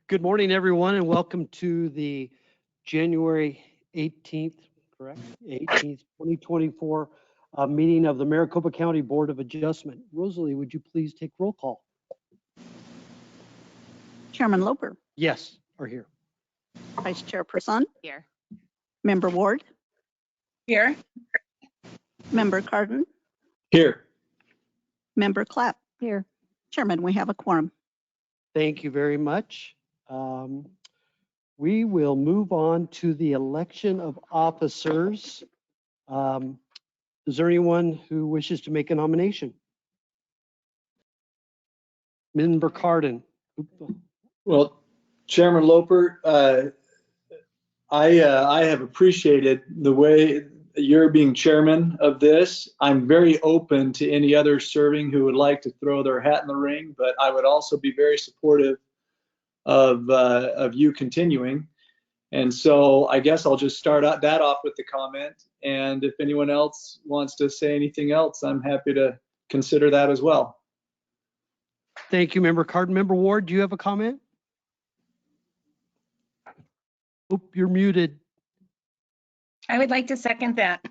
Good morning, everyone, and welcome to the January 18th, correct? 18th, 2024 meeting of the Maricopa County Board of Adjustment. Rosalie, would you please take roll call? Chairman Loper, Yes, are here. Vice Chairperson, Here. Member Ward, Here. Member Cardin, Here. Member Clapp. Here. Chairman, we have a quorum. Thank you very much. We will move on to the election of officers. Is there anyone who wishes to make a nomination? Member Cardin. Well, Chairman Loper, I have appreciated the way you're being chairman of this. I'm very open to any others serving who would like to throw their hat in the ring, but I would also be very supportive of you continuing. And so I guess I'll just start that off with the comment. And if anyone else wants to say anything else, I'm happy to consider that as well. Thank you, Member Cardin. Member Ward, do you have a comment? Oop, you're muted. I would like to second that.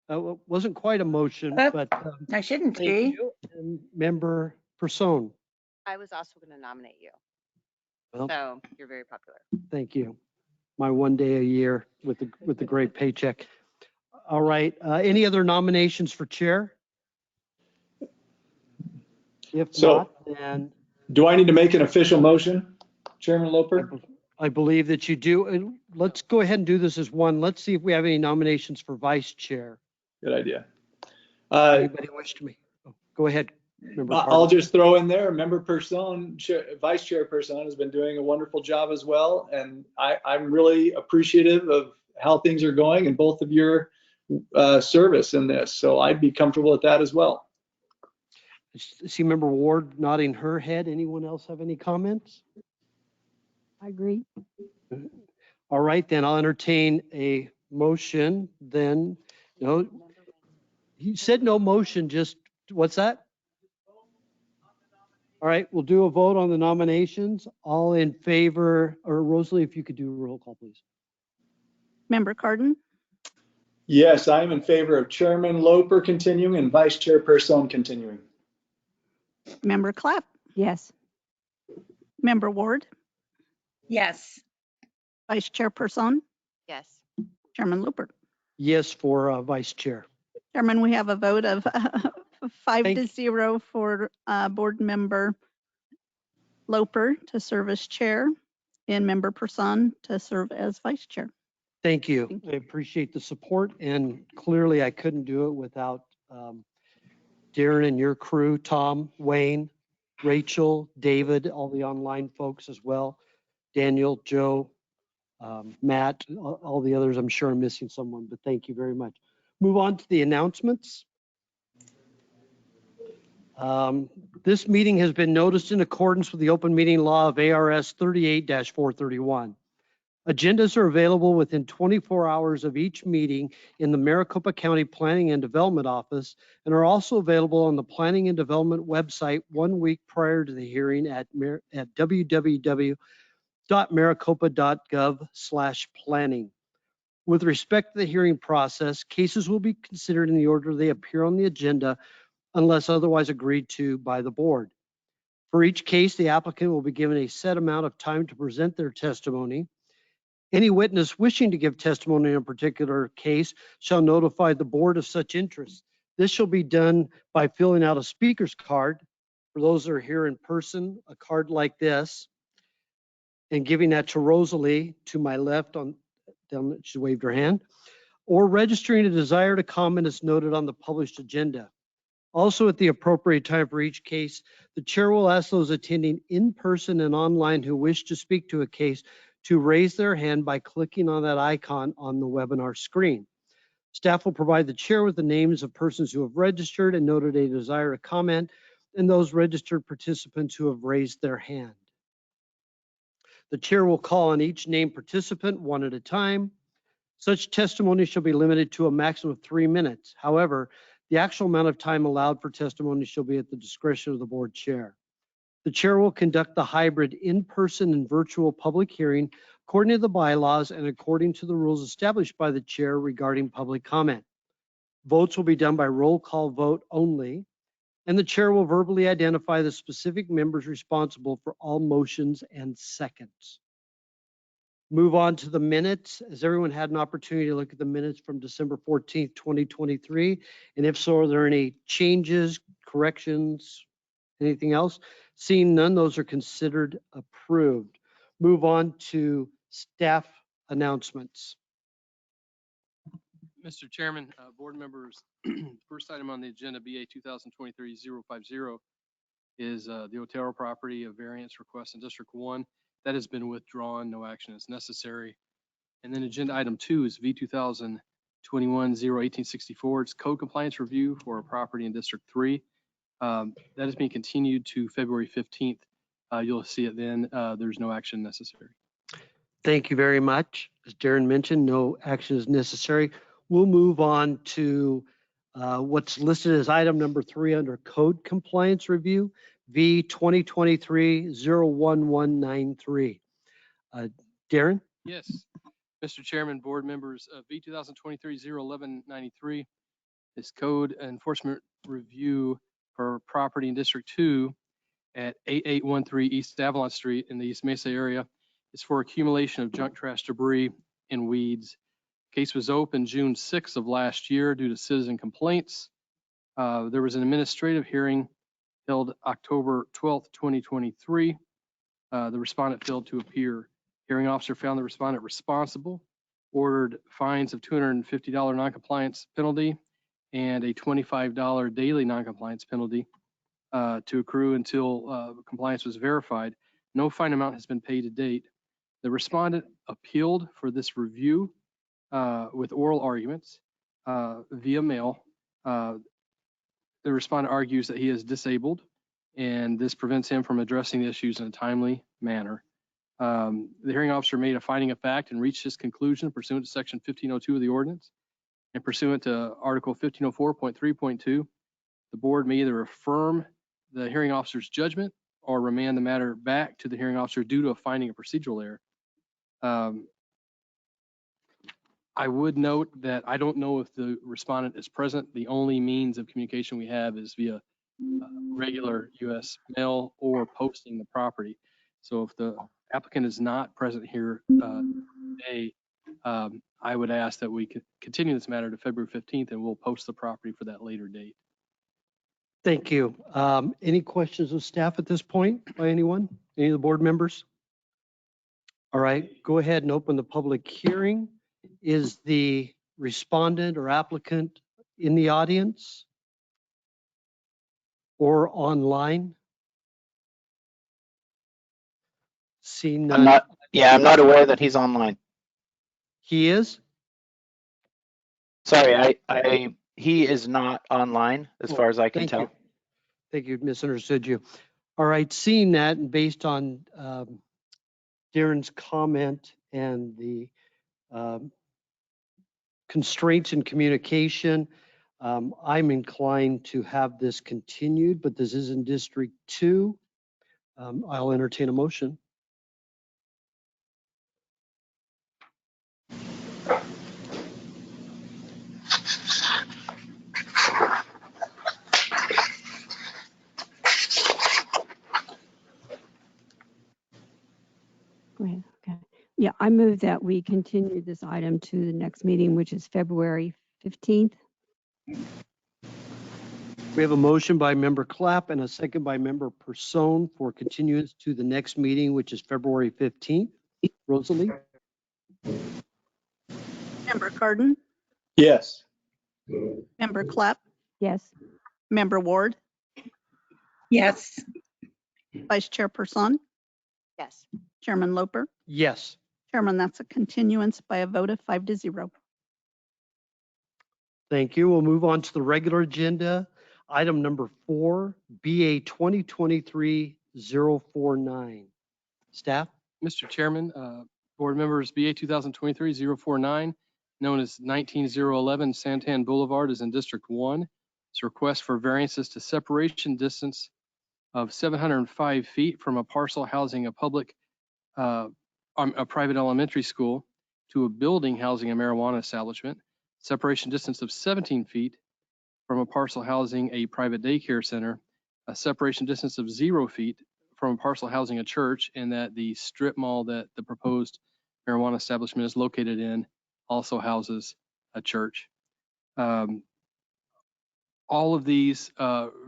It wasn't quite a motion, Oh, but I shouldn't thank be. you. And Member Person. I was also going to nominate you. Well, So you're very popular. thank you. My one day a year with the great paycheck. All right. Any other nominations for chair? If So- not, then Do I need to make an official motion, Chairman Loper? I believe that you do. And let's go ahead and do this as one. Let's see if we have any nominations for vice chair. Good idea. Anybody wish to me? Go ahead. Member I'll Cardin. just throw in there, Member Person, Vice Chairperson has been doing a wonderful job as well. And I'm really appreciative of how things are going and both of your service in this. So I'd be comfortable with that as well. See Member Ward nodding her head. Anyone else have any comments? I agree. All right, then I'll entertain a motion then. No, he said no motion, just, what's that? All right, we'll do a vote on the nominations. All in favor, or Rosalie, if you could do a roll call, please. Member Cardin, Yes, I am in favor of Chairman Loper continuing and Vice Chairperson continuing. Member Clapp. Yes. Member Ward, Yes. Vice Chairperson, Yes. Chairman Loper. Yes, for vice chair. Chairman, we have a vote of 5-0 Thank- for Board Member Loper to serve as chair and Member Person to serve as vice chair. Thank you. Thank I appreciate the support, and clearly I couldn't do it without Darren and your crew, Tom, Wayne, Rachel, David, all the online folks as well, Daniel, Joe, Matt, all the others. I'm sure I'm missing someone, but thank you very much. Move on to the announcements. This meeting has been noticed in accordance with the open meeting law of ARS 38-431. Agendas are available within 24 hours of each meeting in the Maricopa County Planning and Development Office and are also available on the Planning and Development website 1 week prior to the hearing at www.maricopa.gov/planning. With respect to the hearing process, cases will be considered in the order they appear on the agenda unless otherwise agreed to by the board. For each case, the applicant will be given a set amount of time to present their testimony. Any witness wishing to give testimony in a particular case shall notify the board of such interest. This shall be done by filling out a speaker's card. For those that are here in person, a card like this, and giving that to Rosalie to my left on, she waved her hand, or registering a desire to comment as noted on the published agenda. Also, at the appropriate time for each case, the chair will ask those attending in person and online who wish to speak to a case to raise their hand by clicking on that icon on the webinar screen. Staff will provide the chair with the names of persons who have registered and noted a desire to comment, and those registered participants who have raised their hand. The chair will call on each named participant one at a time. Such testimony shall be limited to a maximum of 3 minutes. However, the actual amount of time allowed for testimony shall be at the discretion of the board chair. The chair will conduct the hybrid in-person and virtual public hearing according to the bylaws and according to the rules established by the chair regarding public comment. Votes will be done by roll call vote only, and the chair will verbally identify the specific members responsible for all motions and seconds. Move on to the minutes. Has everyone had an opportunity to look at the minutes from December 14th, 2023? And if so, are there any changes, corrections, anything else? Seeing none, those are considered approved. Move on to staff announcements. Mr. Chairman, board members, first item on the agenda, BA 2023-050, is the Otero property, a variance request in District 1. That has been withdrawn. No action is necessary. And then agenda item 2 is V 2021-01864. It's code compliance review for a property in District 3. That is being continued to February 15th. You'll see it then. There's no action necessary. Thank you very much. As Darren mentioned, no action is necessary. We'll move on to what's listed as item number 3 under code compliance review, V 2023-01193. Darren? Yes, Mr. Chairman, board members, V 2023-01193 is code enforcement review for property in District 2 at 8813 East Avalon Street in the East Mesa area. It's for accumulation of junk trash debris and weeds. Case was opened June 6th of last year due to citizen complaints. There was an administrative hearing held October 12th, 2023. The respondent failed to appear. Hearing officer found the respondent responsible, ordered fines of $250 noncompliance penalty and a $25 daily noncompliance penalty to accrue until compliance was verified. No fine amount has been paid to date. The respondent appealed for this review with oral arguments via mail. The respondent argues that he is disabled and this prevents him from addressing the issues in a timely manner. The hearing officer made a finding of fact and reached his conclusion pursuant to section 1502 of the ordinance and pursuant to article 1504.3.2. The board may either affirm the hearing officer's judgment or remand the matter back to the hearing officer due to a finding of procedural error. I would note that I don't know if the respondent is present. The only means of communication we have is via regular U.S. mail or posting the property. So if the applicant is not present here today, I would ask that we could continue this matter to February 15th and we'll post the property for that later date. Thank you. Any questions of staff at this point by anyone? Any of the board members? All right, go ahead and open the public hearing. Is the respondent or applicant in the audience or online? Seeing none. I'm not aware that he's online. He is? Sorry, he is not online as far as I can tell. Thank you, misunderstood you. All right, seeing that and based on Darren's comment and the constraints in communication, I'm inclined to have this continued, but this is in District 2. I'll entertain a motion. Go ahead. Okay. Yeah, I move that we continue this item to the next meeting, which is February 15th. We have a motion by member Clapp and a second by member Person for continuance to the next meeting, which is February 15th. Rosalie? Member Cardin, Yes. member Clapp, Yes. member Ward, Yes. vice chairperson, Yes. Chairman Loper. Yes. Chairman, that's a continuance by a vote of 5-0. Thank you. We'll move on to the regular agenda. Item number 4, BA 2023-049. Staff? Mr. Chairman, board members, BA 2023-049, known as 19011 Santan Boulevard, is in District 1. It's a request for variances to separation distance of 705 feet from a parcel housing a private elementary school to a building housing a marijuana establishment. Separation distance of 17 feet from a parcel housing a private daycare center. A separation distance of 0 feet from a parcel housing a church, and that the strip mall that the proposed marijuana establishment is located in also houses a church. All of these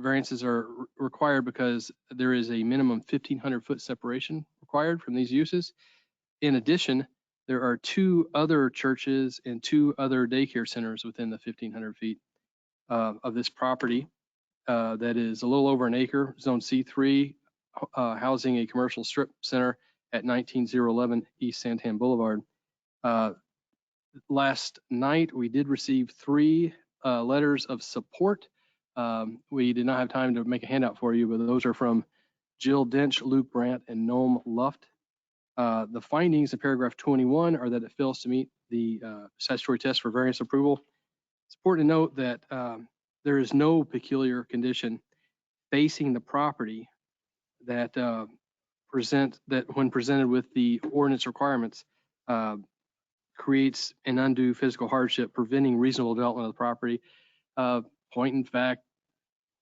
variances are required because there is a minimum 1,500-foot separation required from these uses. In addition, there are 2 other churches and 2 other daycare centers within the 1,500 feet of this property. That is a little over an acre, Zone C3, housing a commercial strip center at 19011 East Santan Boulevard. Last night, we did receive 3 letters of support. We did not have time to make a handout for you, but those are from Jill Dench, Luke Brandt, and Noam Luft. The findings in paragraph 21 are that it fails to meet the statutory test for variance approval. It's important to note that there is no peculiar condition facing the property that when presented with the ordinance requirements creates an undue physical hardship preventing reasonable development of the property. Point in fact,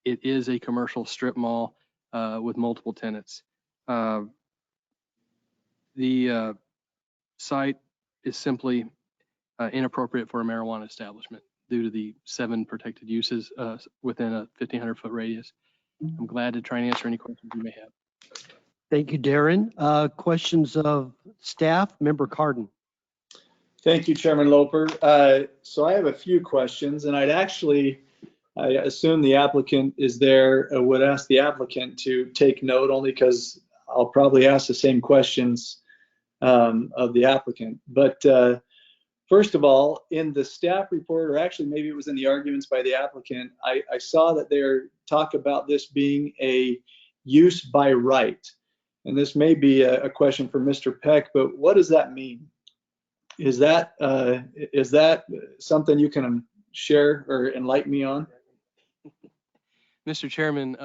it is a commercial strip mall with multiple tenants. The site is simply inappropriate for a marijuana establishment due to the 7 protected uses within a 1,500-foot radius. I'm glad to try and answer any questions you may have. Thank you, Darren. Questions of staff, Member Cardin. Thank you, Chairman Loper. So I have a few questions, and I assume the applicant is there. I would ask the applicant to take note, only because I'll probably ask the same questions of the applicant. But first of all, in the staff report, or actually maybe it was in the arguments by the applicant, I saw that they talk about this being a use by right. And this may be a question for Mr. Peck, but what does that mean? Is that something you can share or enlighten me on? Mr. Chairman,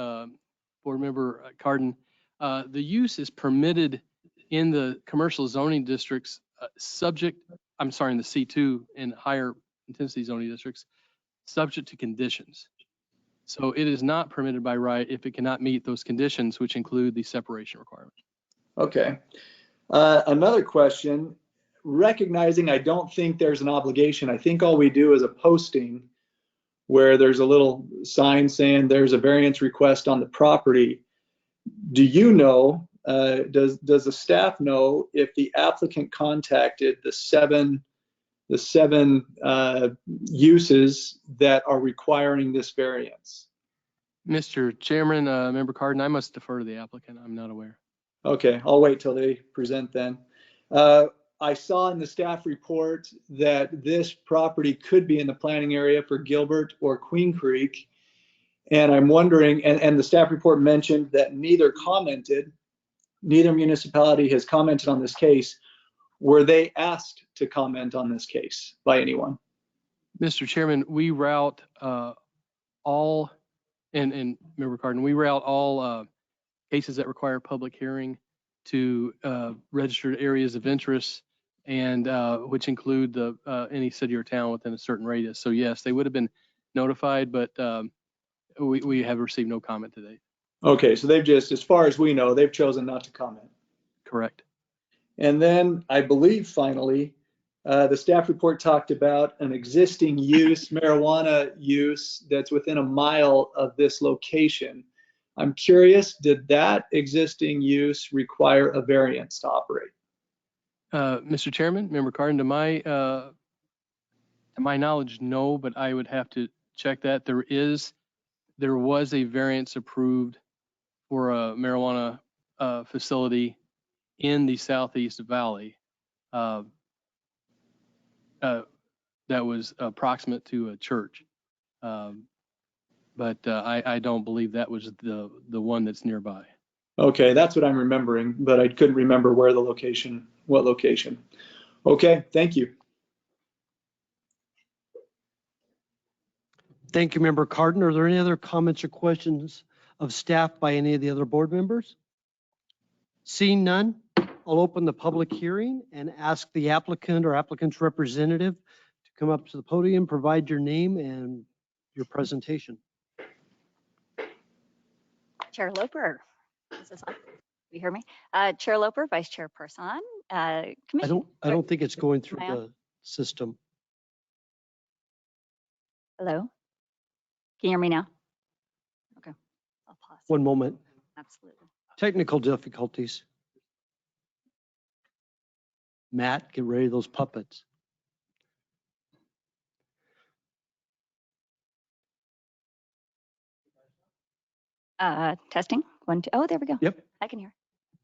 Board Member Cardin, the use is permitted in the commercial zoning districts in the C2 and higher intensity zoning districts, subject to conditions. So it is not permitted by right if it cannot meet those conditions, which include the separation requirement. Okay. Another question, recognizing I don't think there's an obligation. I think all we do is a posting where there's a little sign saying there's a variance request on the property. Do you know, does the staff know if the applicant contacted the seven uses that are requiring this variance? Mr. Chairman, Member Cardin, I must defer to the applicant. I'm not aware. Okay, I'll wait till they present then. I saw in the staff report that this property could be in the planning area for Gilbert or Queen Creek. And I'm wondering, and the staff report mentioned that neither municipality has commented on this case. Were they asked to comment on this case by anyone? Mr. Chairman, we route all, and Member Cardin, we route all cases that require public hearing to registered areas of interest, and which include any city or town within a certain radius. So yes, they would have been notified, but we have received no comment today. Okay, so they've just, as far as we know, they've chosen not to comment. Correct. And then I believe finally, the staff report talked about an existing use, marijuana use, that's within a mile of this location. I'm curious, did that existing use require a variance to operate? Mr. Chairman, Member Cardin, to my knowledge, no, but I would have to check that. There was a variance approved for a marijuana facility in the Southeast Valley that was approximate to a church. But I don't believe that was the one that's nearby. Okay, that's what I'm remembering, but I couldn't remember where the location, what location. Okay, thank you. Thank you, Member Cardin. Are there any other comments or questions of staff by any of the other board members? Seeing none, I'll open the public hearing and ask the applicant or applicant's representative to come up to the podium, provide your name and your presentation. Chair Loper, is this on? You hear me? Chair Loper, Vice Chair Person, Commission. I don't think it's going through Am I on? the system. Hello? Can you hear me now? Okay, I'll pause. One moment. Absolutely. Technical difficulties. Matt, get ready those puppets. Testing, 1, 2, oh, there we go. Yep. I can hear.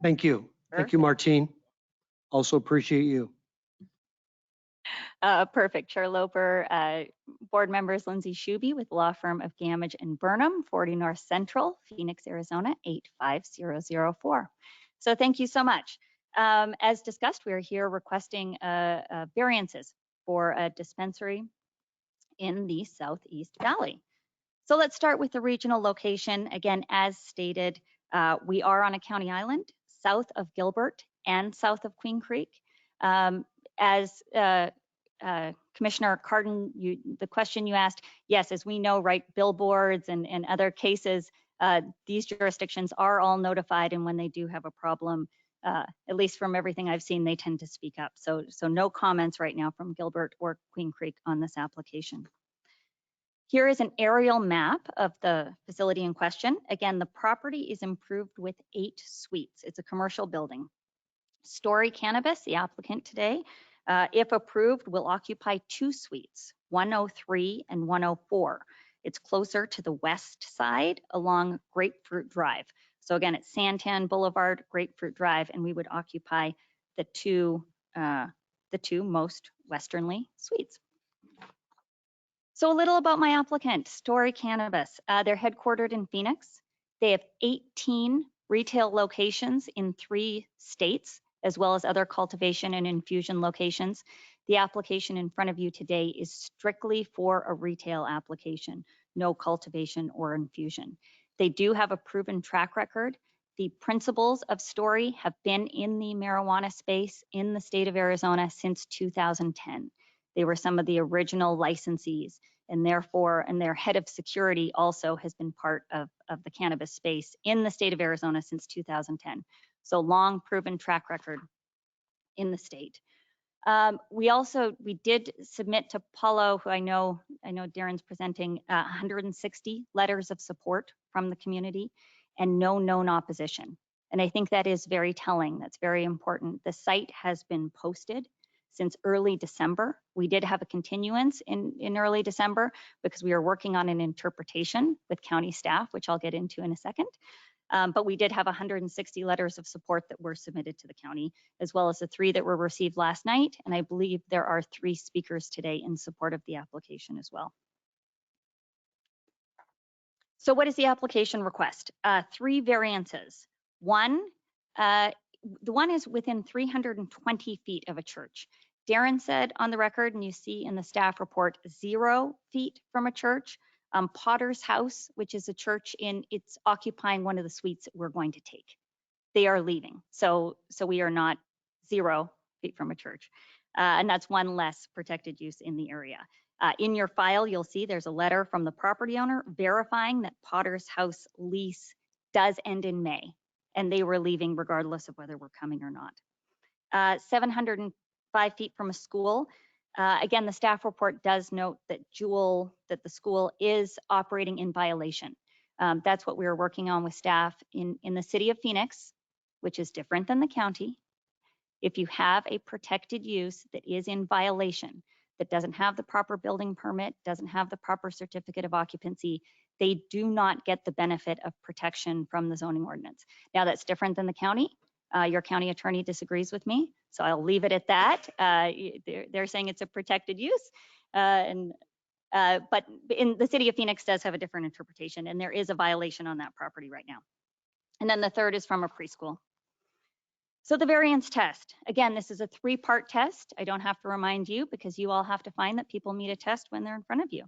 Thank you. Thank you, Martine. Also appreciate you. Perfect. Chair Loper, board members Lindsay Shuby with law firm of Gamage and Burnham, 40 North Central, Phoenix, Arizona, 85004. So thank you so much. As discussed, we are here requesting variances for a dispensary in the Southeast Valley. So let's start with the regional location. Again, as stated, we are on a county island south of Gilbert and south of Queen Creek. As Commissioner Cardin, the question you asked, yes, as we know, right, billboards and other cases, these jurisdictions are all notified, and when they do have a problem, at least from everything I've seen, they tend to speak up. So no comments right now from Gilbert or Queen Creek on this application. Here is an aerial map of the facility in question. Again, the property is improved with 8 suites. It's a commercial building. Story Cannabis, the applicant today, if approved, will occupy 2 suites, 103 and 104. It's closer to the west side along Grapefruit Drive. So again, it's Santan Boulevard, Grapefruit Drive, and we would occupy the two most westernly suites. So a little about my applicant, Story Cannabis. They're headquartered in Phoenix. They have 18 retail locations in 3 states, as well as other cultivation and infusion locations. The application in front of you today is strictly for a retail application, no cultivation or infusion. They do have a proven track record. The principals of Story have been in the marijuana space in the state of Arizona since 2010. They were some of the original licensees, and therefore, and their head of security also has been part of the cannabis space in the state of Arizona since 2010. So long proven track record in the state. We did submit to Paulo, who I know Darren's presenting, 160 letters of support from the community and no known opposition. And I think that is very telling. That's very important. The site has been posted since early December. We did have a continuance in early December because we are working on an interpretation with county staff, which I'll get into in a second. But we did have 160 letters of support that were submitted to the county, as well as the 3 that were received last night. And I believe there are 3 speakers today in support of the application as well. So what is the application request? 3 variances. The one is within 320 feet of a church. Darren said on the record, and you see in the staff report, 0 feet from a church. Potter's House, which is a church it's occupying one of the suites that we're going to take. They are leaving. So we are not 0 feet from a church. And that's one less protected use in the area. In your file, you'll see there's a letter from the property owner verifying that Potter's House lease does end in May, and they were leaving regardless of whether we're coming or not. 705 feet from a school. Again, the staff report does note that the school is operating in violation. That's what we are working on with staff in the city of Phoenix, which is different than the county. If you have a protected use that is in violation, that doesn't have the proper building permit, doesn't have the proper certificate of occupancy, they do not get the benefit of protection from the zoning ordinance. Now that's different than the county. Your county attorney disagrees with me, so I'll leave it at that. They're saying it's a protected use, but in the city of Phoenix does have a different interpretation, and there is a violation on that property right now. And then the third is from a preschool. So the variance test, again, this is a 3-part test. I don't have to remind you because you all have to find that people meet a test when they're in front of you.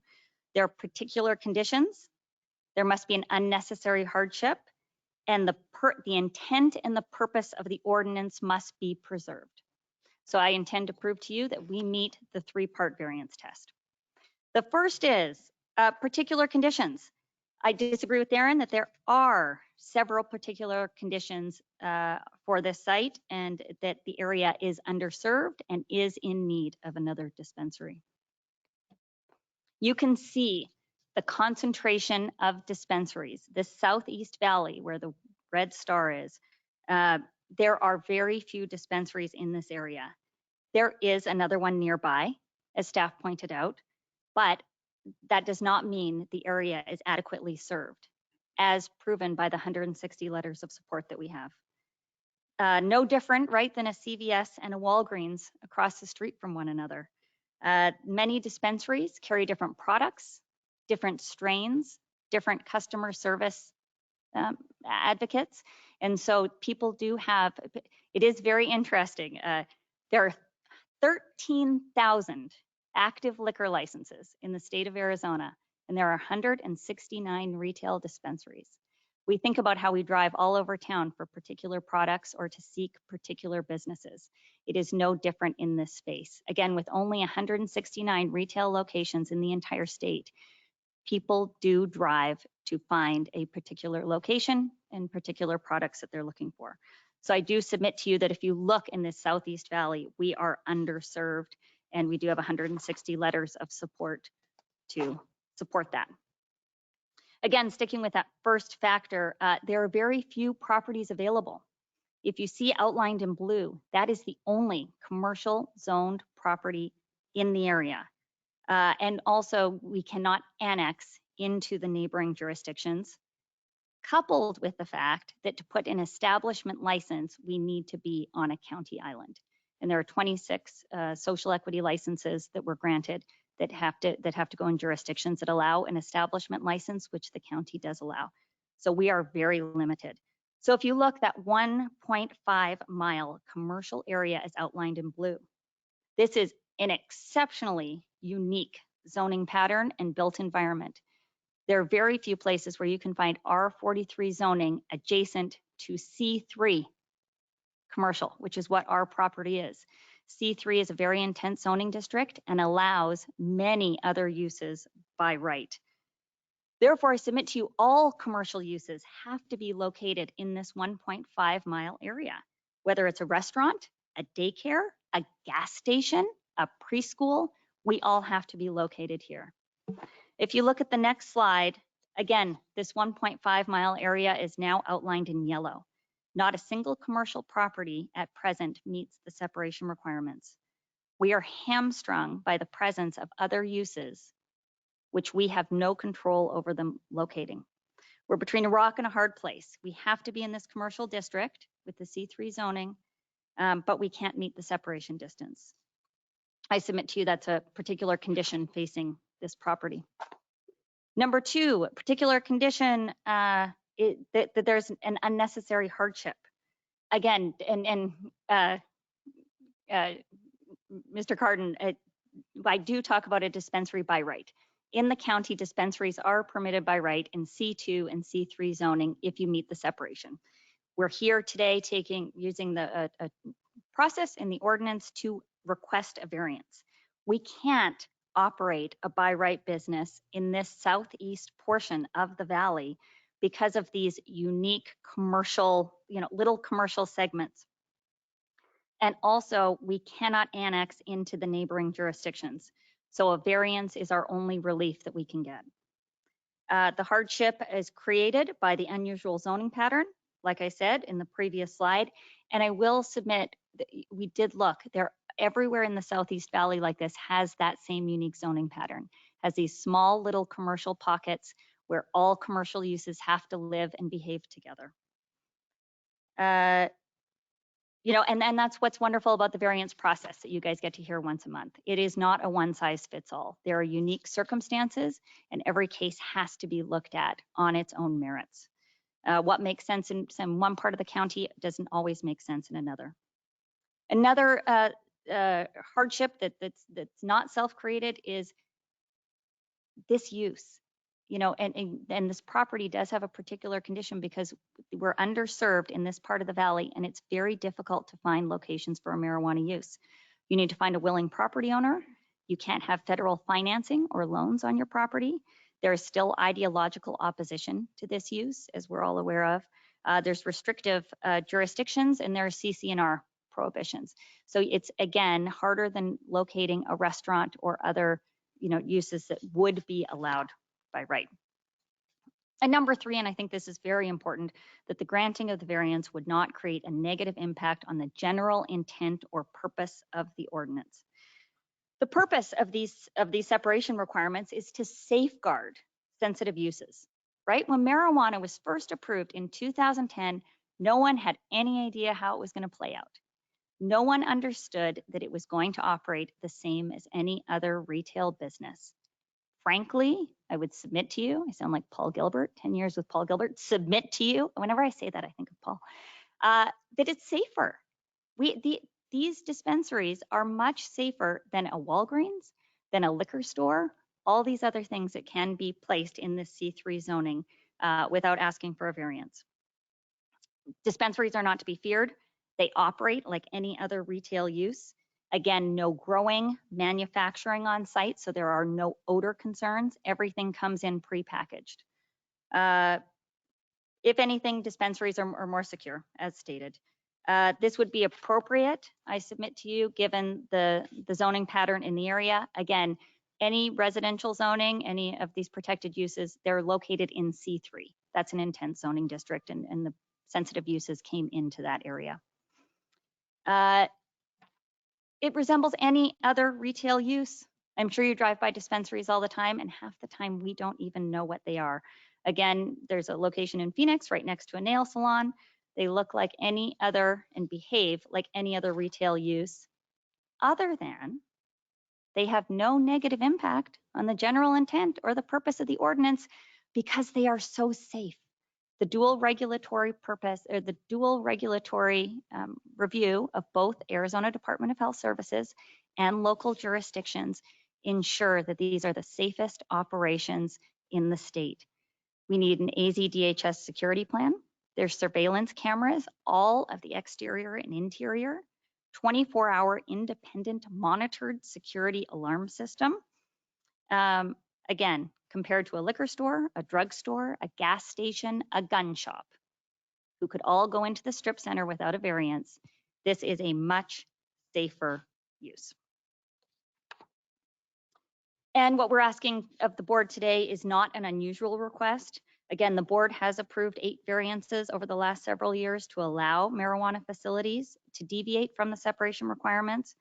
There are particular conditions. There must be an unnecessary hardship, and the intent and the purpose of the ordinance must be preserved. So I intend to prove to you that we meet the 3-part variance test. The first is particular conditions. I disagree with Darren that there are several particular conditions for this site and that the area is underserved and is in need of another dispensary. You can see the concentration of dispensaries, this Southeast Valley where the red star is. There are very few dispensaries in this area. There is another one nearby, as staff pointed out, but that does not mean the area is adequately served, as proven by the 160 letters of support that we have. No different, right, than a CVS and a Walgreens across the street from one another. Many dispensaries carry different products, different strains, different customer service advocates. And so people do have, it is very interesting. There are 13,000 active liquor licenses in the state of Arizona, and there are 169 retail dispensaries. We think about how we drive all over town for particular products or to seek particular businesses. It is no different in this space. Again, with only 169 retail locations in the entire state, people do drive to find a particular location and particular products that they're looking for. So I do submit to you that if you look in this Southeast Valley, we are underserved, and we do have 160 letters of support to support that. Again, sticking with that first factor, there are very few properties available. If you see outlined in blue, that is the only commercial zoned property in the area. And also, we cannot annex into the neighboring jurisdictions, coupled with the fact that to put an establishment license, we need to be on a county island. And there are 26 social equity licenses that were granted that have to go in jurisdictions that allow an establishment license, which the county does allow. So we are very limited. So if you look, that 1.5 mile commercial area is outlined in blue. This is an exceptionally unique zoning pattern and built environment. There are very few places where you can find R43 zoning adjacent to C3 commercial, which is what our property is. C3 is a very intense zoning district and allows many other uses by right. Therefore, I submit to you all commercial uses have to be located in this 1.5 mile area, whether it's a restaurant, a daycare, a gas station, a preschool, we all have to be located here. If you look at the next slide, again, this 1.5 mile area is now outlined in yellow. Not a single commercial property at present meets the separation requirements. We are hamstrung by the presence of other uses, which we have no control over them locating. We're between a rock and a hard place. We have to be in this commercial district with the C3 zoning, but we can't meet the separation distance. I submit to you that's a particular condition facing this property. Number two, particular condition that there's an unnecessary hardship. Again, Mr. Cardin, I do talk about a dispensary by right. In the county, dispensaries are permitted by right in C2 and C3 zoning if you meet the separation. We're here today using the process in the ordinance to request a variance. We can't operate a by right business in this southeast portion of the valley because of these unique commercial, little commercial segments. And also, we cannot annex into the neighboring jurisdictions. So a variance is our only relief that we can get. The hardship is created by the unusual zoning pattern, like I said in the previous slide. And I will submit that we did look there. Everywhere in the Southeast Valley like this has that same unique zoning pattern, has these small little commercial pockets where all commercial uses have to live and behave together. And that's what's wonderful about the variance process that you guys get to hear once a month. It is not a one size fits all. There are unique circumstances and every case has to be looked at on its own merits. What makes sense in one part of the county doesn't always make sense in another. Another hardship that's not self-created is this use. you know, and this property does have a particular condition because we're underserved in this part of the valley, and it's very difficult to find locations for a marijuana use. You need to find a willing property owner. You can't have federal financing or loans on your property. There is still ideological opposition to this use, as we're all aware of. There's restrictive jurisdictions, and there are CC&R prohibitions. So it's, again, harder than locating a restaurant or other, you know, uses that would be allowed by right. And number 3, and I think this is very important, that the granting of the variance would not create a negative impact on the general intent or purpose of the ordinance. The purpose of these separation requirements is to safeguard sensitive uses, right? When marijuana was first approved in 2010, no one had any idea how it was going to play out. No one understood that it was going to operate the same as any other retail business. Frankly, I would submit to you, I sound like Paul Gilbert, 10 years with Paul Gilbert, submit to you, whenever I say that, I think of Paul, that it's safer. These dispensaries are much safer than a Walgreens, than a liquor store, all these other things that can be placed in this C3 zoning without asking for a variance. Dispensaries are not to be feared. They operate like any other retail use. Again, no growing, manufacturing on site, so there are no odor concerns. Everything comes in prepackaged. If anything, dispensaries are more secure, as stated. This would be appropriate, I submit to you, given the zoning pattern in the area. Again, any residential zoning, any of these protected uses, they're located in C3. That's an intense zoning district, and the sensitive uses came into that area. It resembles any other retail use. I'm sure you drive by dispensaries all the time, and half the time we don't even know what they are. Again, there's a location in Phoenix right next to a nail salon. They look like any other and behave like any other retail use, other than they have no negative impact on the general intent or the purpose of the ordinance because they are so safe. The dual regulatory purpose, or the dual regulatory review of both Arizona Department of Health Services and local jurisdictions ensure that these are the safest operations in the state. We need an AZDHS security plan. There's surveillance cameras, all of the exterior and interior, 24-hour independent monitored security alarm system. Again, compared to a liquor store, a drugstore, a gas station, a gun shop, who could all go into the strip center without a variance, this is a much safer use. And what we're asking of the board today is not an unusual request. Again, the board has approved 8 variances over the last several years to allow marijuana facilities to deviate from the separation requirements.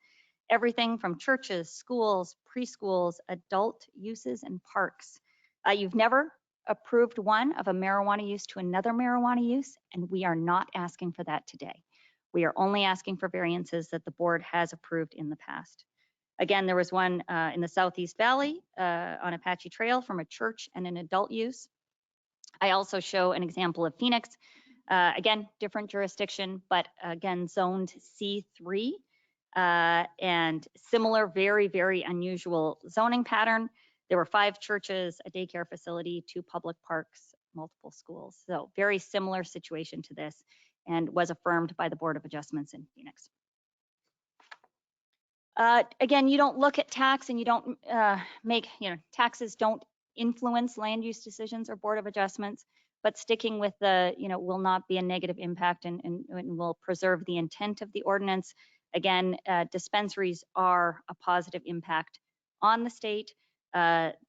Everything from churches, schools, preschools, adult uses, and parks. You've never approved one of a marijuana use to another marijuana use, and we are not asking for that today. We are only asking for variances that the board has approved in the past. Again, there was one in the Southeast Valley on Apache Trail from a church and an adult use. I also show an example of Phoenix. Again, different jurisdiction, but again, zoned C3. And similar, very, very unusual zoning pattern. There were 5 churches, a daycare facility, 2 public parks, multiple schools. So very similar situation to this, and was affirmed by the Board of Adjustments in Phoenix. Again, you don't look at tax, and you don't make, taxes don't influence land use decisions or Board of Adjustments, but sticking with the, will not be a negative impact and will preserve the intent of the ordinance. Again, dispensaries are a positive impact on the state.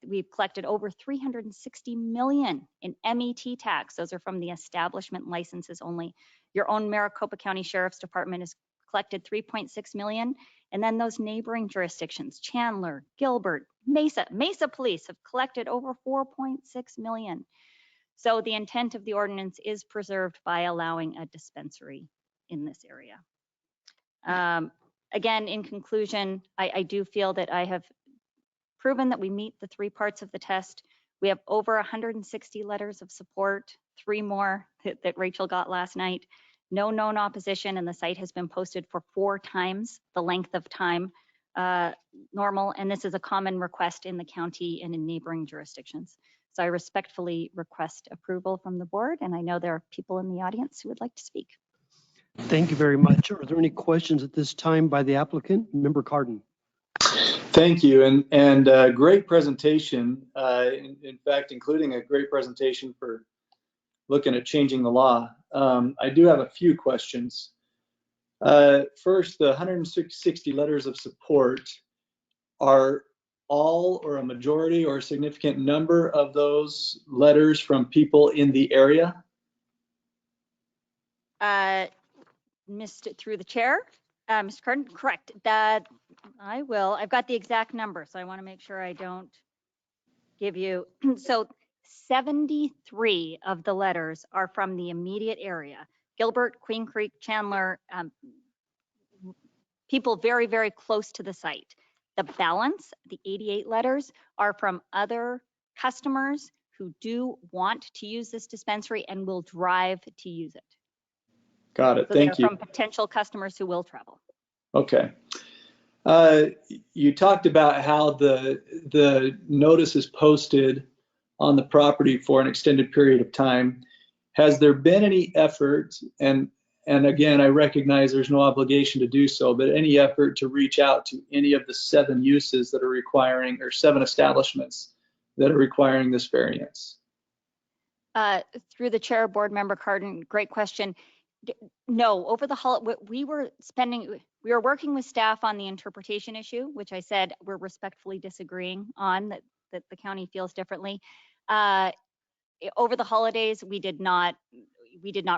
We've collected over $360 million in MET tax. Those are from the establishment licenses only. Your own Maricopa County Sheriff's Department has collected $3.6 million. And then those neighboring jurisdictions, Chandler, Gilbert, Mesa Police have collected over $4.6 million. So the intent of the ordinance is preserved by allowing a dispensary in this area. Again, in conclusion, I do feel that I have proven that we meet the 3 parts of the test. We have over 160 letters of support, 3 more that Rachel got last night. No known opposition, and the site has been posted for 4 times the length of time normal, and this is a common request in the county and in neighboring jurisdictions. So I respectfully request approval from the board, and I know there are people in the audience who would like to speak. Thank you very much. Are there any questions at this time by the applicant? Member Cardin. Thank you, and great presentation. In fact, including a great presentation for looking at changing the law. I do have a few questions. First, the 160 letters of support, are all or a majority or a significant number of those letters from people in the area? Through the chair, Mr. Cardin, correct. That I've got the exact number, so I want to make sure I don't give you. So 73 of the letters are from the immediate area. Gilbert, Queen Creek, Chandler, people very, very close to the site. The balance, the 88 letters, are from other customers who do want to use this dispensary and will drive to use it. Got it. So Thank they're you. from potential customers who will travel. Okay. You talked about how the notice is posted on the property for an extended period of time. Has there been any effort, and again, I recognize there's no obligation to do so, but any effort to reach out to any of the 7 uses that are requiring, or 7 establishments that are requiring this variance? Through the chair, board member Cardin, great question. No, over the holiday, we were working with staff on the interpretation issue, which I said we're respectfully disagreeing on, that the county feels differently. Over the holidays, we did not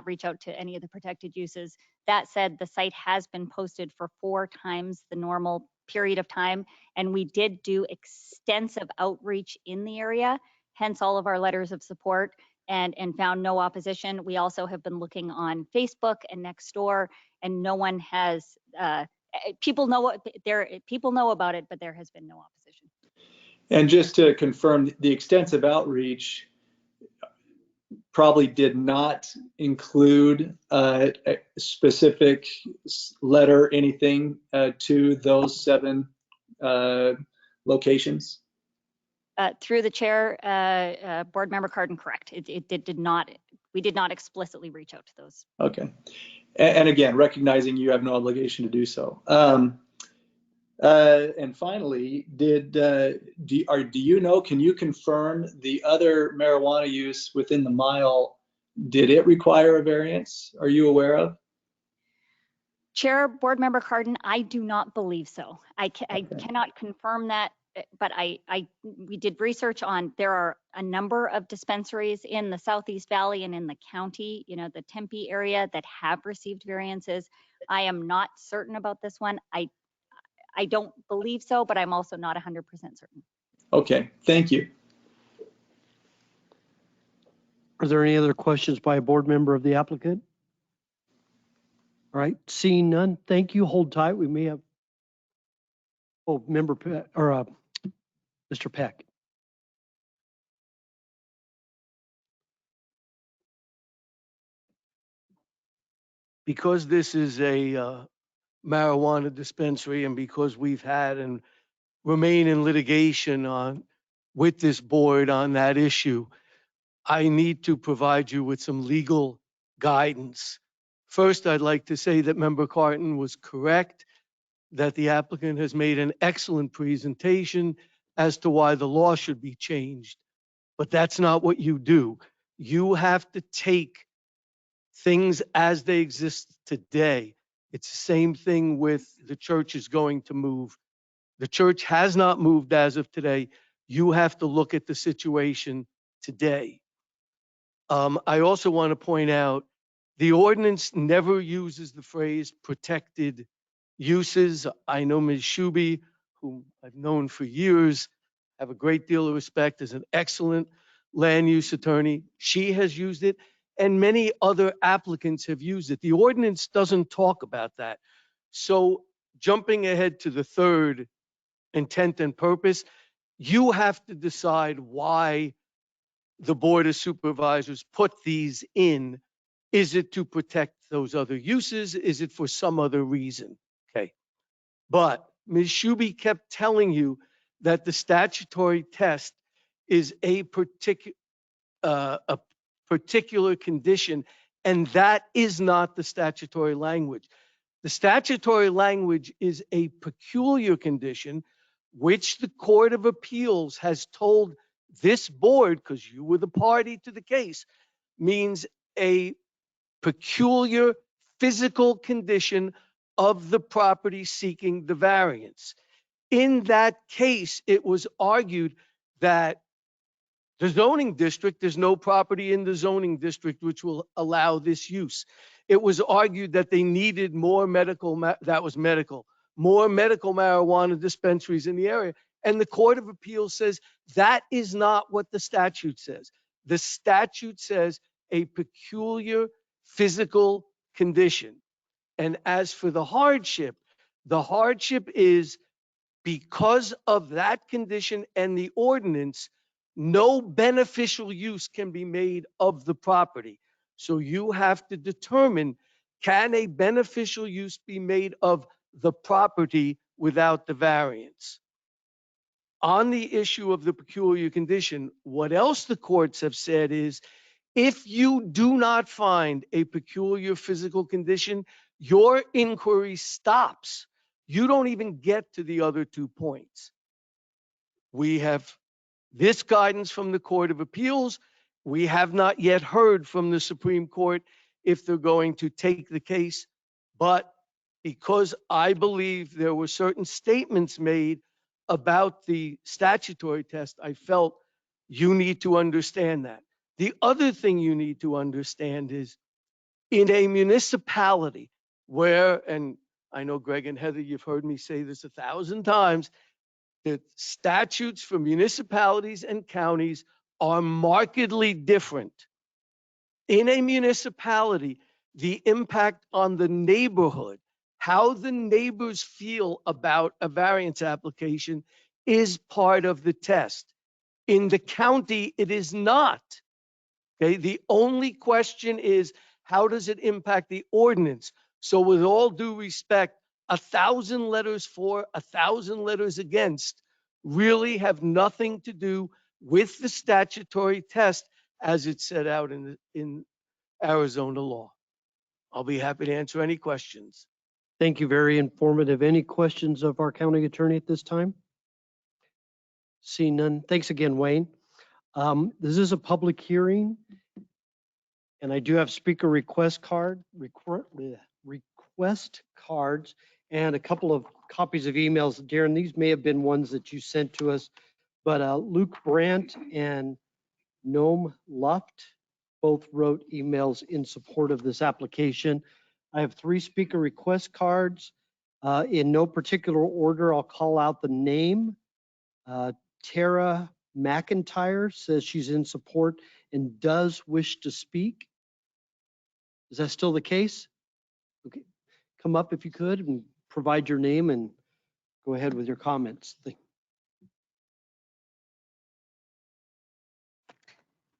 reach out to any of the protected uses. That said, the site has been posted for 4 times the normal period of time, and we did do extensive outreach in the area, hence all of our letters of support, and found no opposition. We also have been looking on Facebook and Nextdoor, and no one has, people know about it, but there has been no opposition. And just to confirm, the extensive outreach probably did not include a specific letter, anything to those 7 locations? Through the chair, board member Cardin, correct. We did not explicitly reach out to those. Okay. And again, recognizing you have no obligation to do so. And finally, do you know, can you confirm the other marijuana use within the mile, did it require a variance? Are you aware of? Chair, board member Cardin, I do not believe so. I cannot confirm that, but we did research on, there are a number of dispensaries in the Southeast Valley and in the county, the Tempe area, that have received variances. I am not certain about this one. I don't believe so, but I'm also not 100% certain. Okay, thank you. Are there any other questions by a board member of the applicant? All right, seeing none, thank you. Hold tight. We may have, member or Mr. Peck. Because this is a marijuana dispensary, and because we've had and remain in litigation with this board on that issue, I need to provide you with some legal guidance. First, I'd like to say that Member Carton was correct, that the applicant has made an excellent presentation as to why the law should be changed. But that's not what you do. You have to take things as they exist today. It's the same thing with the church is going to move. The church has not moved as of today. You have to look at the situation today. I also want to point out, the ordinance never uses the phrase protected uses. I know Ms. Shuby, whom I've known for years, have a great deal of respect, as an excellent land use attorney. She has used it, and many other applicants have used it. The ordinance doesn't talk about that. So jumping ahead to the third intent and purpose, you have to decide why the Board of Supervisors put these in. Is it to protect those other uses? Is it for some other reason? Okay. But Ms. Shuby kept telling you that the statutory test is a particular condition, and that is not the statutory language. The statutory language is a peculiar condition, which the Court of Appeals has told this board, because you were the party to the case, means a peculiar physical condition of the property seeking the variance. In that case, it was argued that the zoning district, there's no property in the zoning district which will allow this use. It was argued that they needed more medical marijuana dispensaries in the area. And the Court of Appeals says that is not what the statute says. The statute says a peculiar physical condition. And as for the hardship is because of that condition and the ordinance, no beneficial use can be made of the property. So you have to determine, can a beneficial use be made of the property without the variance? On the issue of the peculiar condition, what else the courts have said is, if you do not find a peculiar physical condition, your inquiry stops. You don't even get to the other 2 points. We have this guidance from the Court of Appeals. We have not yet heard from the Supreme Court if they're going to take the case. But because I believe there were certain statements made about the statutory test, I felt you need to understand that. The other thing you need to understand is, in a municipality where, and I know Greg and Heather, you've heard me say this 1,000 times, the statutes for municipalities and counties are markedly different. In a municipality, the impact on the neighborhood, how the neighbors feel about a variance application, is part of the test. In the county, it is not. Okay, the only question is, how does it impact the ordinance? So with all due respect, 1,000 letters for, 1,000 letters against really have nothing to do with the statutory test as it's set out in Arizona law. I'll be happy to answer any questions. Thank you. Very informative. Any questions of our county attorney at this time? See none. Thanks again, Wayne. This is a public hearing, and I do have speaker request cards and a couple of copies of emails. Darren, these may have been ones that you sent to us, but Luke Brandt and Noam Luft both wrote emails in support of this application. I have 3 speaker request cards. In no particular order, I'll call out the name. Tara McIntyre says she's in support and does wish to speak. Is that still the case? Okay, come up if you could and provide your name and go ahead with your comments.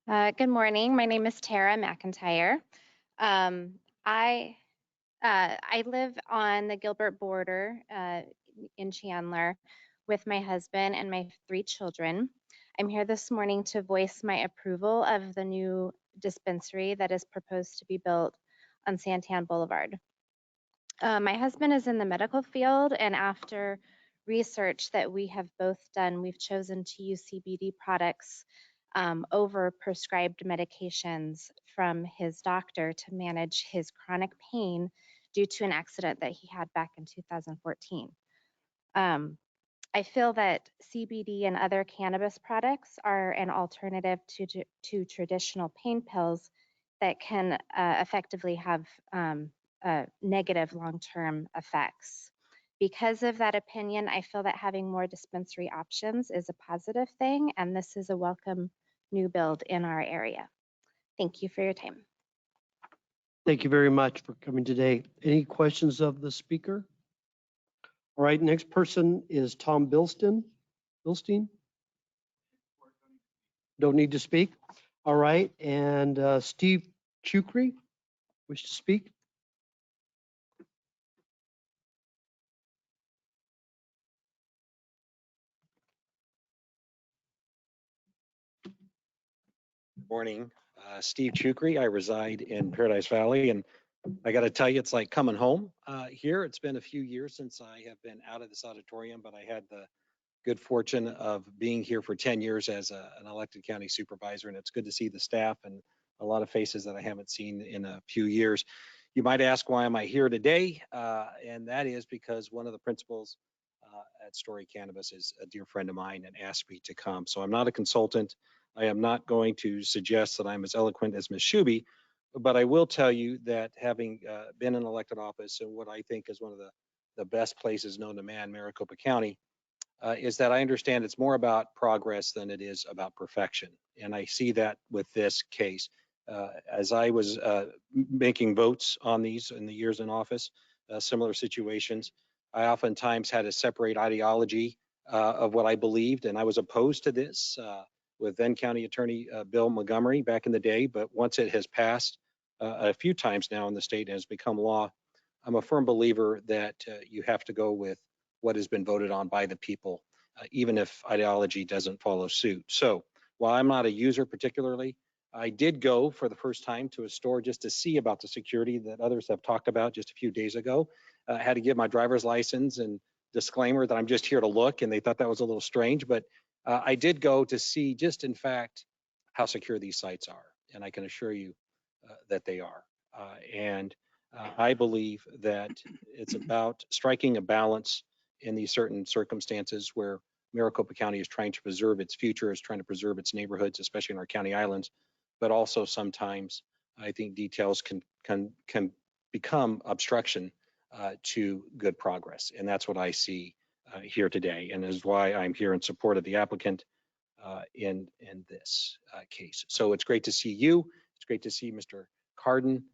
Good morning. My name is Tara McIntyre. I live on the Gilbert border in Chandler with my husband and my 3 children. I'm here this morning to voice my approval of the new dispensary that is proposed to be built on Santan Boulevard. My husband is in the medical field, and after research that we have both done, we've chosen to use CBD products over prescribed medications from his doctor to manage his chronic pain due to an accident that he had back in 2014. I feel that CBD and other cannabis products are an alternative to traditional pain pills that can effectively have negative long-term effects. Because of that opinion, I feel that having more dispensary options is a positive thing, and this is a welcome new build in our area. Thank you for your time. Thank you very much for coming today. Any questions of the speaker? All right, next person is Tom Bilstein. Don't need to speak. All right, and Steve Chukri, wish to speak? Morning, Steve Chukri. I reside in Paradise Valley, and I got to tell you, it's like coming home here. It's been a few years since I have been out of this auditorium, but I had the good fortune of being here for 10 years as an elected county supervisor, and it's good to see the staff and a lot of faces that I haven't seen in a few years. You might ask, why am I here today? And that is because one of the principals at Story Cannabis is a dear friend of mine and asked me to come. So I'm not a consultant. I am not going to suggest that I'm as eloquent as Ms. Shuby, but I will tell you that having been in elected office in what I think is one of the best places known to man, Maricopa County, is that I understand it's more about progress than it is about perfection. And I see that with this case. As I was making votes on these in the years in office, similar situations, I oftentimes had to separate ideology of what I believed, and I was opposed to this with then County Attorney Bill Montgomery back in the day. But once it has passed a few times now in the state and has become law, I'm a firm believer that you have to go with what has been voted on by the people, even if ideology doesn't follow suit. So while I'm not a user particularly, I did go for the first time to a store just to see about the security that others have talked about just a few days ago. I had to give my driver's license and disclaimer that I'm just here to look, and they thought that was a little strange, but I did go to see just in fact how secure these sites are, and I can assure you that they are. And I believe that it's about striking a balance in these certain circumstances where Maricopa County is trying to preserve its future, is trying to preserve its neighborhoods, especially in our county islands, but also sometimes I think details can become obstruction to good progress. And that's what I see here today, and is why I'm here in support of the applicant in this case. So it's great to see you. It's great to see Mr. Carden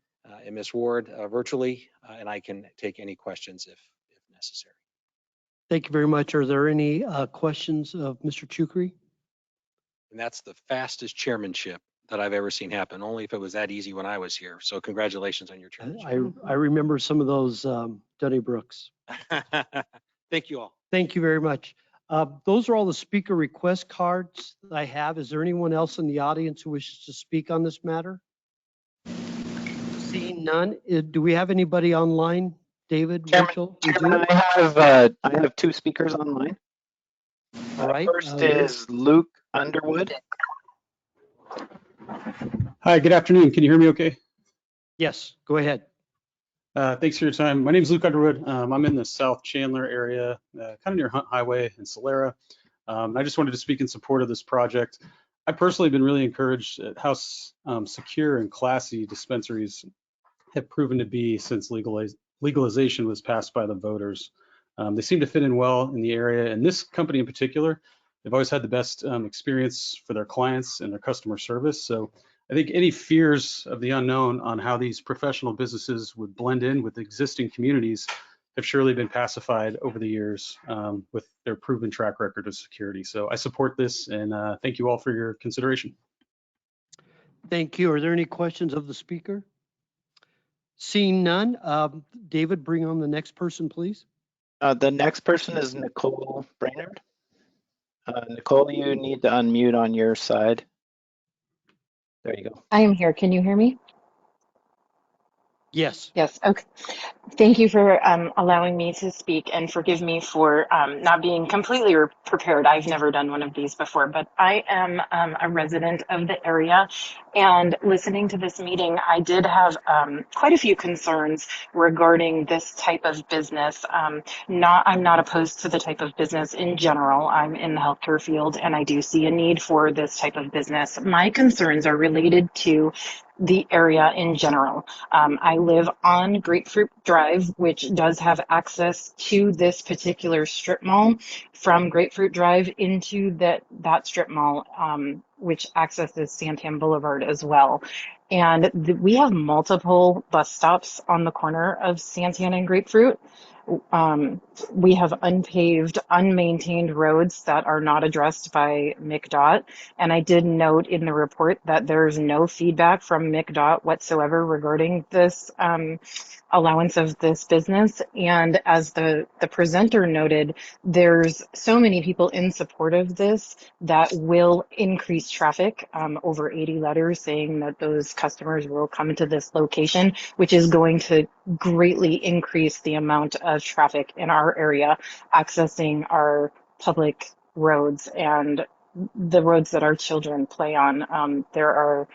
and Ms. Ward virtually, and I can take any questions if necessary. Thank you very much. Are there any questions of Mr. Chukri? And that's the fastest chairmanship that I've ever seen happen, only if it was that easy when I was here. So congratulations on your chairmanship. I remember some of those Donnybrooks. Thank you all. Thank you very much. Those are all the speaker request cards that I have. Is there anyone else in the audience who wishes to speak on this matter? Seeing none, do we have anybody online? David, Rachel? Chairman, I have two speakers online. All right. First is Luke Underwood. Hi, good afternoon. Can you hear me okay? Yes, go ahead. Thanks for your time. My name is Luke Underwood. I'm in the South Chandler area, kind of near Hunt Highway and Solera. I just wanted to speak in support of this project. I personally have been really encouraged at how secure and classy dispensaries have proven to be since legalization was passed by the voters. They seem to fit in well in the area, and this company in particular, they've always had the best experience for their clients and their customer service. So I think any fears of the unknown on how these professional businesses would blend in with existing communities have surely been pacified over the years with their proven track record of security. So I support this, and thank you all for your consideration. Thank you. Are there any questions of the speaker? Seeing none, David, bring on the next person, please. The next person is Nicole Brainerd. Nicole, you need to unmute on your side. There you go. I am here. Can you hear me? Yes. Yes. Okay. Thank you for allowing me to speak, and forgive me for not being completely prepared. I've never done one of these before, but I am a resident of the area, and listening to this meeting, I did have quite a few concerns regarding this type of business. I'm not opposed to the type of business in general. I'm in the healthcare field, and I do see a need for this type of business. My concerns are related to the area in general. I live on Grapefruit Drive, which does have access to this particular strip mall from Grapefruit Drive into that strip mall, which accesses Santan Boulevard as well. And we have multiple bus stops on the corner of Santan and Grapefruit. We have unpaved, unmaintained roads that are not addressed by MCDOT. And I did note in the report that there's no feedback from MCDOT whatsoever regarding this allowance of this business. And as the presenter noted, there's so many people in support of this that will increase traffic, over 80 letters saying that those customers will come into this location, which is going to greatly increase the amount of traffic in our area accessing our public roads and the roads that our children play on. There are,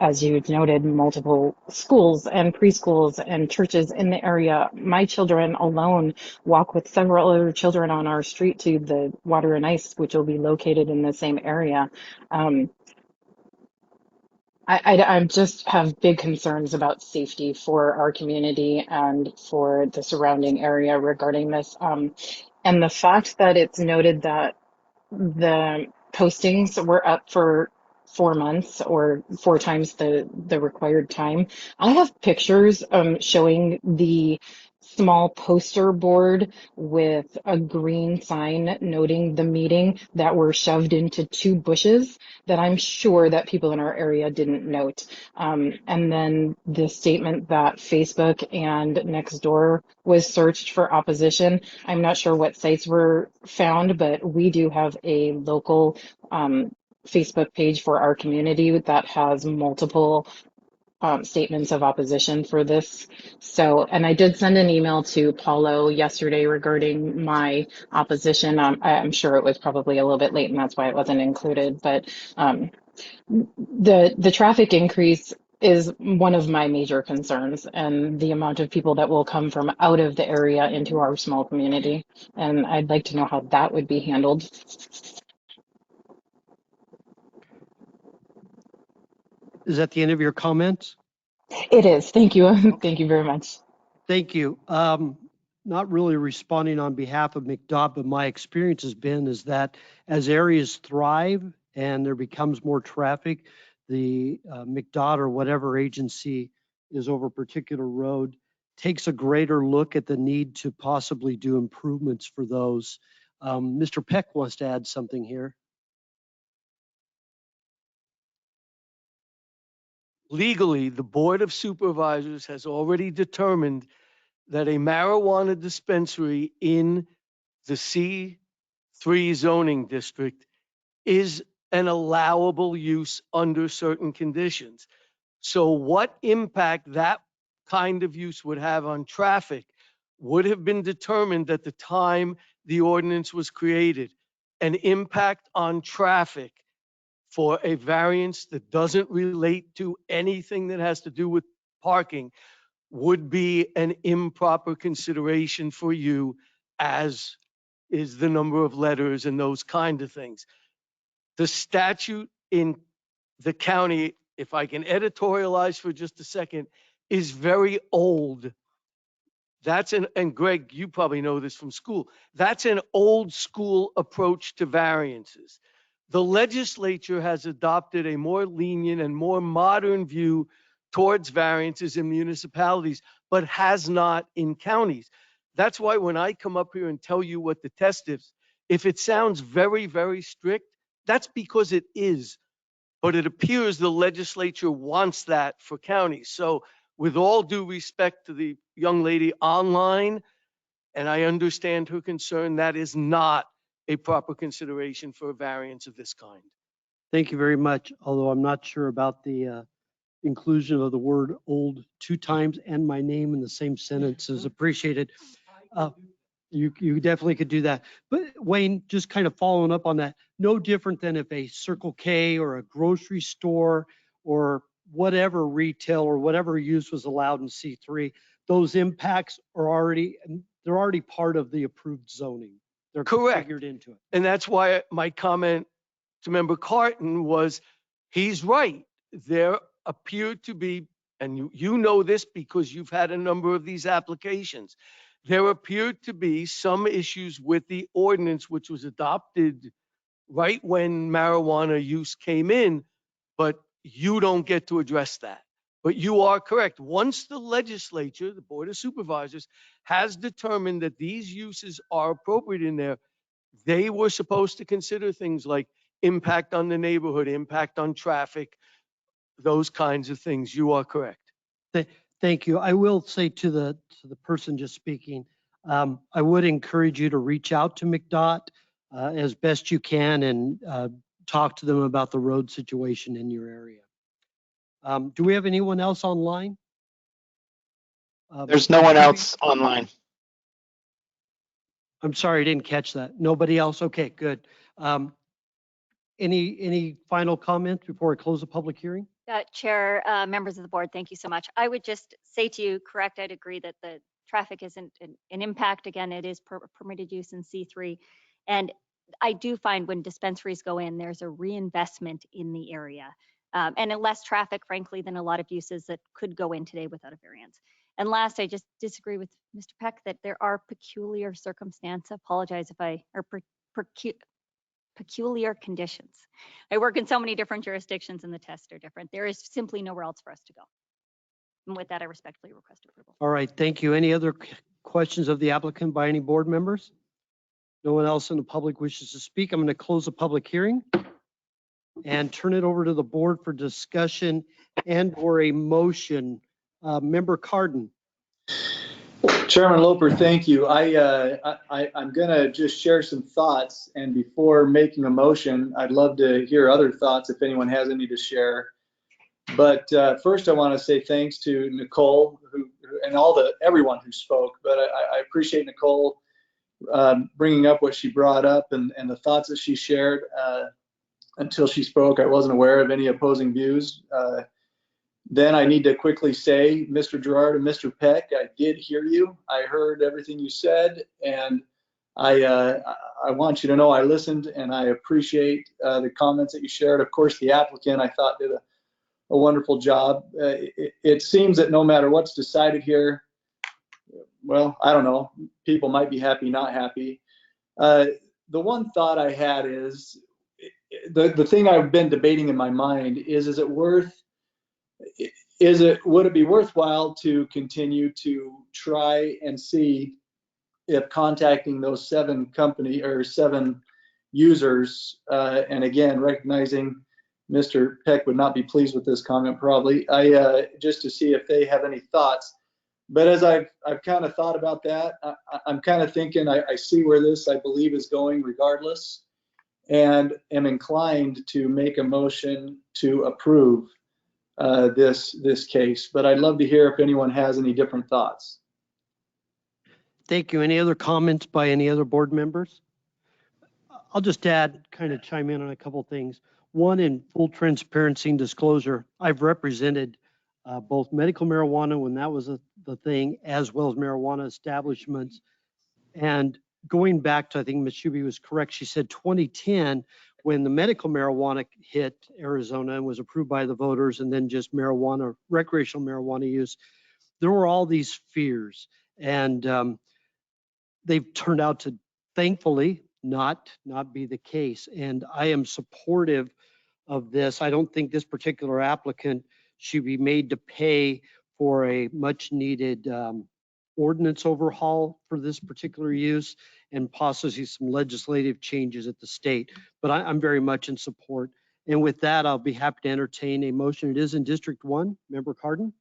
as you noted, multiple schools and preschools and churches in the area. My children alone walk with several other children on our street to the Water and Ice, which will be located in the same area. I just have big concerns about safety for our community and for the surrounding area regarding this. And the fact that it's noted that the postings were up for 4 months or 4 times the required time. I have pictures showing the small poster board with a green sign noting the meeting that were shoved into 2 bushes that I'm sure that people in our area didn't note. And then the statement that Facebook and Nextdoor was searched for opposition. I'm not sure what sites were found, but we do have a local Facebook page for our community that has multiple statements of opposition for this. So, and I did send an email to Paulo yesterday regarding my opposition. I'm sure it was probably a little bit late and that's why it wasn't included, but the traffic increase is one of my major concerns, and the amount of people that will come from out of the area into our small community. And I'd like to know how that would be handled. Is that the end of your comments? It is. Thank you. Thank you very much. Thank you. Not really responding on behalf of McDOT, but my experience has been is that as areas thrive and there becomes more traffic, the McDOT or whatever agency is over a particular road takes a greater look at the need to possibly do improvements for those. Mr. Peck wants to add something here. Legally, the Board of Supervisors has already determined that a marijuana dispensary in the C3 zoning district is an allowable use under certain conditions. So what impact that kind of use would have on traffic would have been determined at the time the ordinance was created. An impact on traffic for a variance that doesn't relate to anything that has to do with parking would be an improper consideration for you, as is the number of letters and those kind of things. The statute in the county, if I can editorialize for just a second, is very old. And Greg, you probably know this from school. That's an old school approach to variances. The legislature has adopted a more lenient and more modern view towards variances in municipalities, but has not in counties. That's why when I come up here and tell you what the test is, if it sounds very, very strict, that's because it is. But it appears the legislature wants that for counties. So with all due respect to the young lady online, and I understand her concern, that is not a proper consideration for a variance of this kind. Thank you very much, although I'm not sure about the inclusion of the word old 2 times and my name in the same sentence is appreciated. You definitely could do that. But Wayne, just kind of following up on that, no different than if a Circle K or a grocery store or whatever retail or whatever use was allowed in C3, those impacts are already part of the approved zoning. They're Correct. figured into it. And that's why my comment to Member Carton was, he's right. There appear to be, and you know this because you've had a number of these applications, there appeared to be some issues with the ordinance, which was adopted right when marijuana use came in, but you don't get to address that. But you are correct. Once the legislature, the Board of Supervisors, has determined that these uses are appropriate in there, they were supposed to consider things like impact on the neighborhood, impact on traffic, those kinds of things. You are correct. Thank you. I will say to the person just speaking, I would encourage you to reach out to McDOT as best you can and talk to them about the road situation in your area. Do we have anyone else online? There's no one else online. I'm sorry, I didn't catch that. Nobody else? Okay, good. Any final comments before I close the public hearing? Chair, members of the board, thank you so much. I would just say to you, correct, I'd agree that the traffic isn't an impact. Again, it is permitted use in C3. And I do find when dispensaries go in, there's a reinvestment in the area. And less traffic, frankly, than a lot of uses that could go in today without a variance. And last, I just disagree with Mr. Peck that there are peculiar circumstances. Apologize if I, or peculiar conditions. I work in so many different jurisdictions and the tests are different. There is simply nowhere else for us to go. And with that, I respectfully request approval. All right, thank you. Any other questions of the applicant by any board members? No one else in the public wishes to speak. I'm going to close the public hearing and turn it over to the board for discussion and or a motion. Member Cardin. Chairman Loper, thank you. I'm going to just share some thoughts, and before making a motion, I'd love to hear other thoughts if anyone has any to share. But first, I want to say thanks to Nicole and everyone who spoke. But I appreciate Nicole bringing up what she brought up and the thoughts that she shared. Until she spoke, I wasn't aware of any opposing views. Then I need to quickly say, Mr. Gerard and Mr. Peck, I did hear you. I heard everything you said, and I want you to know I listened and I appreciate the comments that you shared. Of course, the applicant I thought did a wonderful job. It seems that no matter what's decided here, well, I don't know, people might be happy, not happy. The one thought I had is, the thing I've been debating in my mind is would it be worthwhile to continue to try and see if contacting those 7 users, and again, recognizing Mr. Peck would not be pleased with this comment probably, just to see if they have any thoughts. But as I've kind of thought about that, I'm kind of thinking I see where this, I believe, is going regardless, and am inclined to make a motion to approve this case. But I'd love to hear if anyone has any different thoughts. Thank you. Any other comments by any other board members? I'll just kind of chime in on a couple things. One, in full transparency and disclosure, I've represented both medical marijuana when that was the thing, as well as marijuana establishments. And going back to, I think Ms. Shuby was correct, she said 2010, when the medical marijuana hit Arizona and was approved by the voters, and then just marijuana, recreational marijuana use, there were all these fears. And they've turned out to, thankfully, not be the case. And I am supportive of this. I don't think this particular applicant should be made to pay for a much needed ordinance overhaul for this particular use and possibly some legislative changes at the state. But I'm very much in support. And with that, I'll be happy to entertain a motion. It is in District 1. Member Cardin.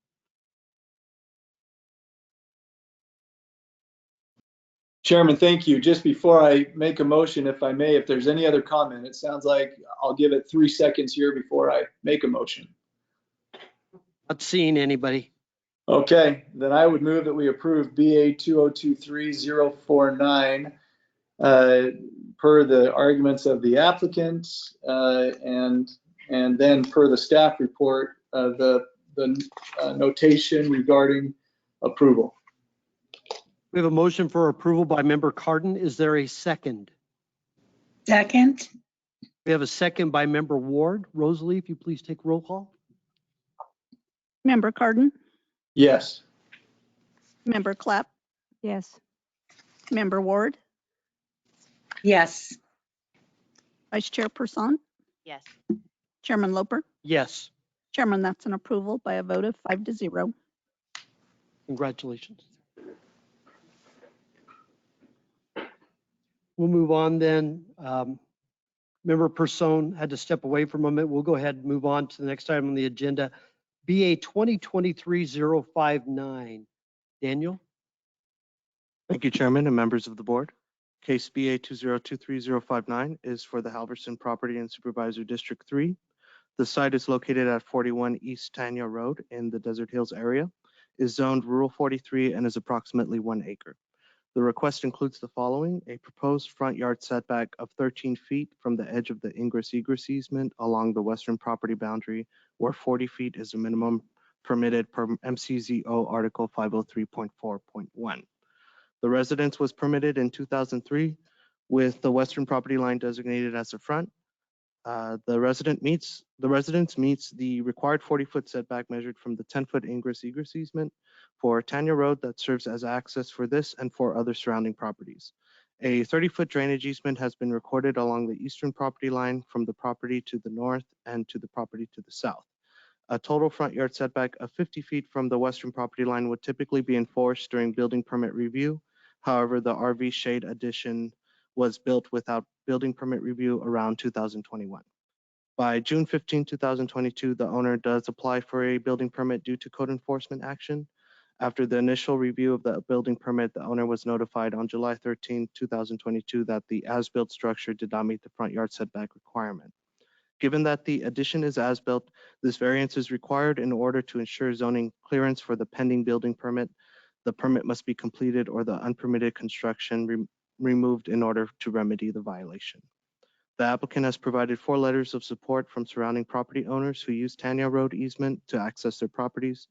Chairman, thank you. Just before I make a motion, if I may, if there's any other comment, it sounds like I'll give it 3 seconds here before I make a motion. Not seeing anybody. Okay, then I would move that we approve BA 2023-049 per the arguments of the applicant, and then per the staff report, the notation regarding approval. We have a motion for approval by Member Cardin. Is there a second? Second. We have a second by Member Ward. Rosalie, if you please take roll call. Member Cardin, Yes. Member Clapp, Yes. Member Ward, Yes. Vice Chair Person, Yes. Chairman Loper. Yes. Chairman, that's an approval by a vote of 5-0. Congratulations. We'll move on then. Member Person had to step away for a moment. We'll go ahead and move on to the next item on the agenda. BA 2023-059. Daniel? Thank you, Chairman and members of the board. Case BA 2023059 is for the Halverson property in Supervisor District 3. The site is located at 41 East Tanya Road in the Desert Hills area, is zoned Rural 43 and is approximately 1 acre. The request includes the following: a proposed front yard setback of 13 feet from the edge of the ingress-egress easement along the western property boundary, where 40 feet is a minimum permitted per MCZO Article 503.4.1. The residence was permitted in 2003 with the western property line designated as the front. The residence meets the required 40-foot setback measured from the 10-foot ingress-egress easement for Tanya Road that serves as access for this and for other surrounding properties. A 30-foot drainage easement has been recorded along the eastern property line from the property to the north and to the property to the south. A total front yard setback of 50 feet from the western property line would typically be enforced during building permit review. However, the RV shade addition was built without building permit review around 2021. By June 15, 2022, the owner does apply for a building permit due to code enforcement action. After the initial review of the building permit, the owner was notified on July 13, 2022 that the as-built structure did not meet the front yard setback requirement. Given that the addition is as-built, this variance is required in order to ensure zoning clearance for the pending building permit. The permit must be completed or the unpermitted construction removed in order to remedy the violation. The applicant has provided 4 letters of support from surrounding property owners who use Tanya Road easement to access their properties.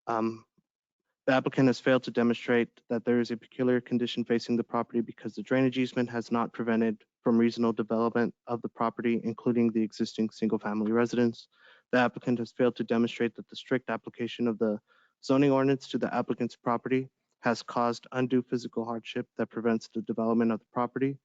The applicant has failed to demonstrate that there is a peculiar condition facing the property because the drainage easement has not prevented from reasonable development of the property, including the existing single-family residence. The applicant has failed to demonstrate that the strict application of the zoning ordinance to the applicant's property has caused undue physical hardship that prevents the development of the property.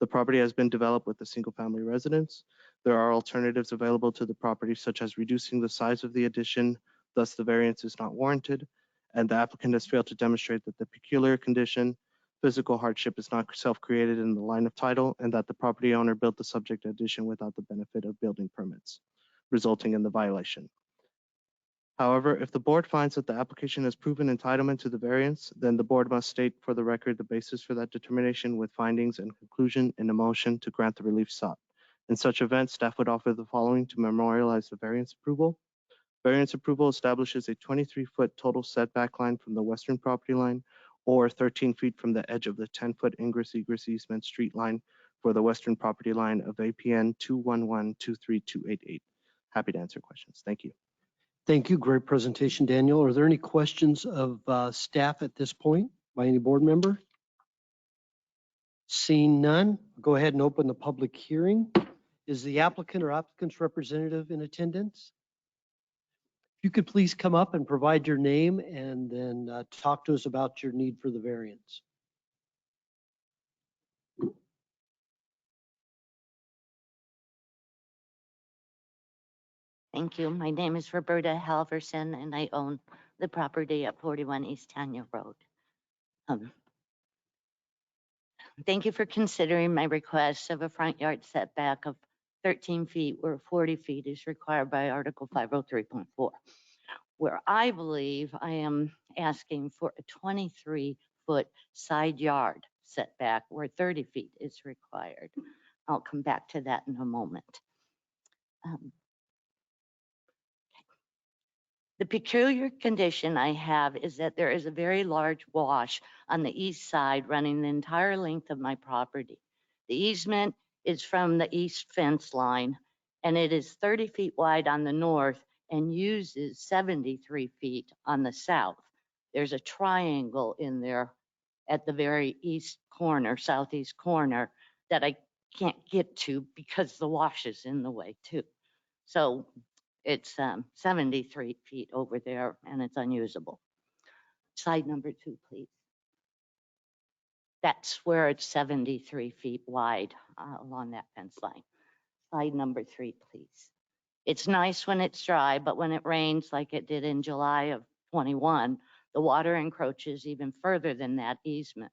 The property has been developed with a single-family residence. There are alternatives available to the property, such as reducing the size of the addition, thus the variance is not warranted. And the applicant has failed to demonstrate that the peculiar condition, physical hardship, is not self-created in the line of title, and that the property owner built the subject addition without the benefit of building permits, resulting in the violation. However, if the board finds that the application has proven entitlement to the variance, then the board must state for the record the basis for that determination with findings and conclusion in a motion to grant the relief sought. In such event, staff would offer the following to memorialize the variance approval. Variance approval establishes a 23-foot total setback line from the western property line or 13 feet from the edge of the 10-foot ingress-egress easement street line for the western property line of APN 211-23288. Happy to answer questions. Thank you. Thank you. Great presentation, Daniel. Are there any questions of staff at this point by any board member? Seeing none, go ahead and open the public hearing. Is the applicant or applicant's representative in attendance? If you could please come up and provide your name and then talk to us about your need for the variance. Thank you. My name is Roberta Halverson, and I own the property at 41 East Tanya Road. Thank you for considering my request of a front yard setback of 13 feet where 40 feet is required by Article 503.4, where I believe I am asking for a 23-foot side yard setback where 30 feet is required. I'll come back to that in a moment. The peculiar condition I have is that there is a very large wash on the east side running the entire length of my property. The easement is from the east fence line, and it is 30 feet wide on the north and uses 73 feet on the south. There's a triangle in there at the very east corner, southeast corner, that I can't get to because the wash is in the way too. So it's 73 feet over there and it's unusable. Slide number 2, please. That's where it's 73 feet wide along that fence line. Slide number 3, please. It's nice when it's dry, but when it rains like it did in July of 21, the water encroaches even further than that easement.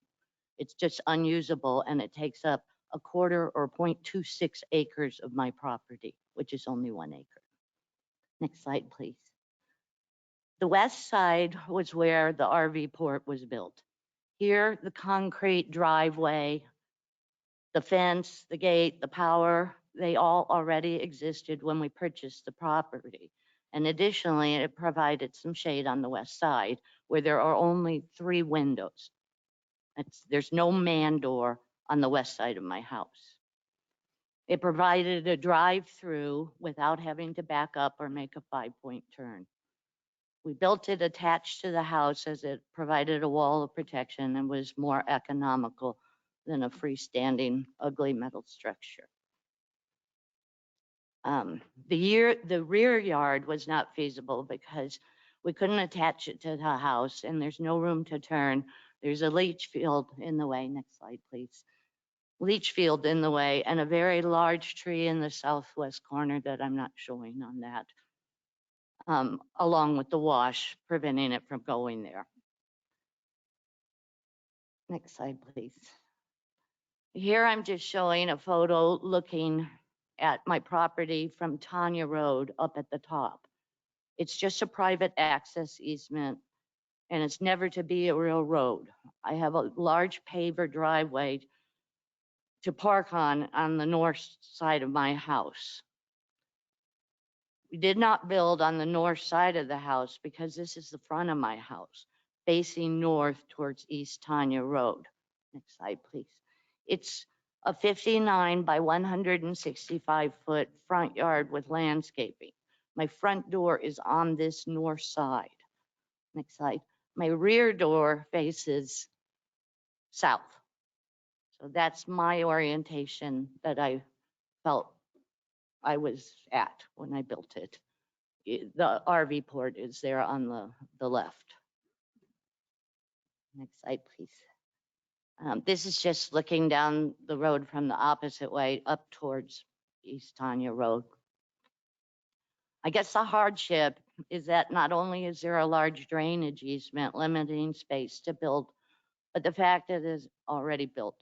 It's just unusable, and it takes up a quarter or 0.26 acres of my property, which is only 1 acre. Next slide, please. The west side was where the RV port was built. Here, the concrete driveway The fence, the gate, the power, they all already existed when we purchased the property. And additionally, it provided some shade on the west side where there are only 3 windows. There's no man door on the west side of my house. It provided a drive-through without having to back up or make a 5-point turn. We built it attached to the house as it provided a wall of protection and was more economical than a freestanding ugly metal structure. The rear yard was not feasible because we couldn't attach it to the house and there's no room to turn. There's a leach field in the way. Next slide, please. Leach field in the way and a very large tree in the southwest corner that I'm not showing on that, along with the wash, preventing it from going there. Next slide, please. Here I'm just showing a photo looking at my property from Tanya Road up at the top. It's just a private access easement and it's never to be a real road. I have a large paver driveway to park on the north side of my house. We did not build on the north side of the house because this is the front of my house, facing north towards East Tanya Road. Next slide, please. It's a 59 by 165 foot front yard with landscaping. My front door is on this north side. Next slide. My rear door faces south. So that's my orientation that I felt I was at when I built it. The RV port is there on the left. Next slide, please. This is just looking down the road from the opposite way up towards East Tanya Road. I guess the hardship is that not only is there a large drainage easement limiting space to build, but the fact that it is already built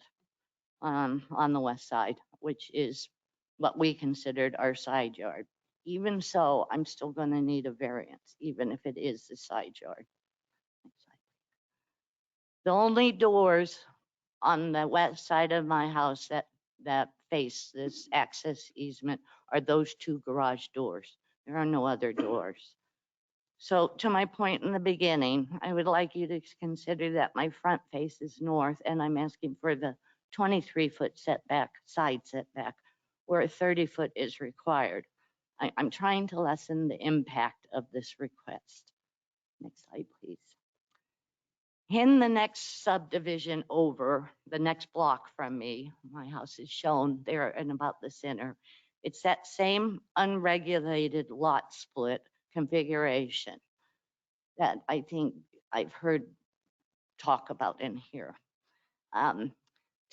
on the west side, which is what we considered our side yard. Even so, I'm still going to need a variance, even if it is the side yard. The only doors on the west side of my house that face this access easement are those 2 garage doors. There are no other doors. So to my point in the beginning, I would like you to consider that my front faces north and I'm asking for the 23-foot setback, side setback, where a 30-foot is required. I'm trying to lessen the impact of this request. Next slide, please. In the next subdivision over, the next block from me, my house is shown there in about the center. It's that same unregulated lot split configuration that I think I've heard talk about in here.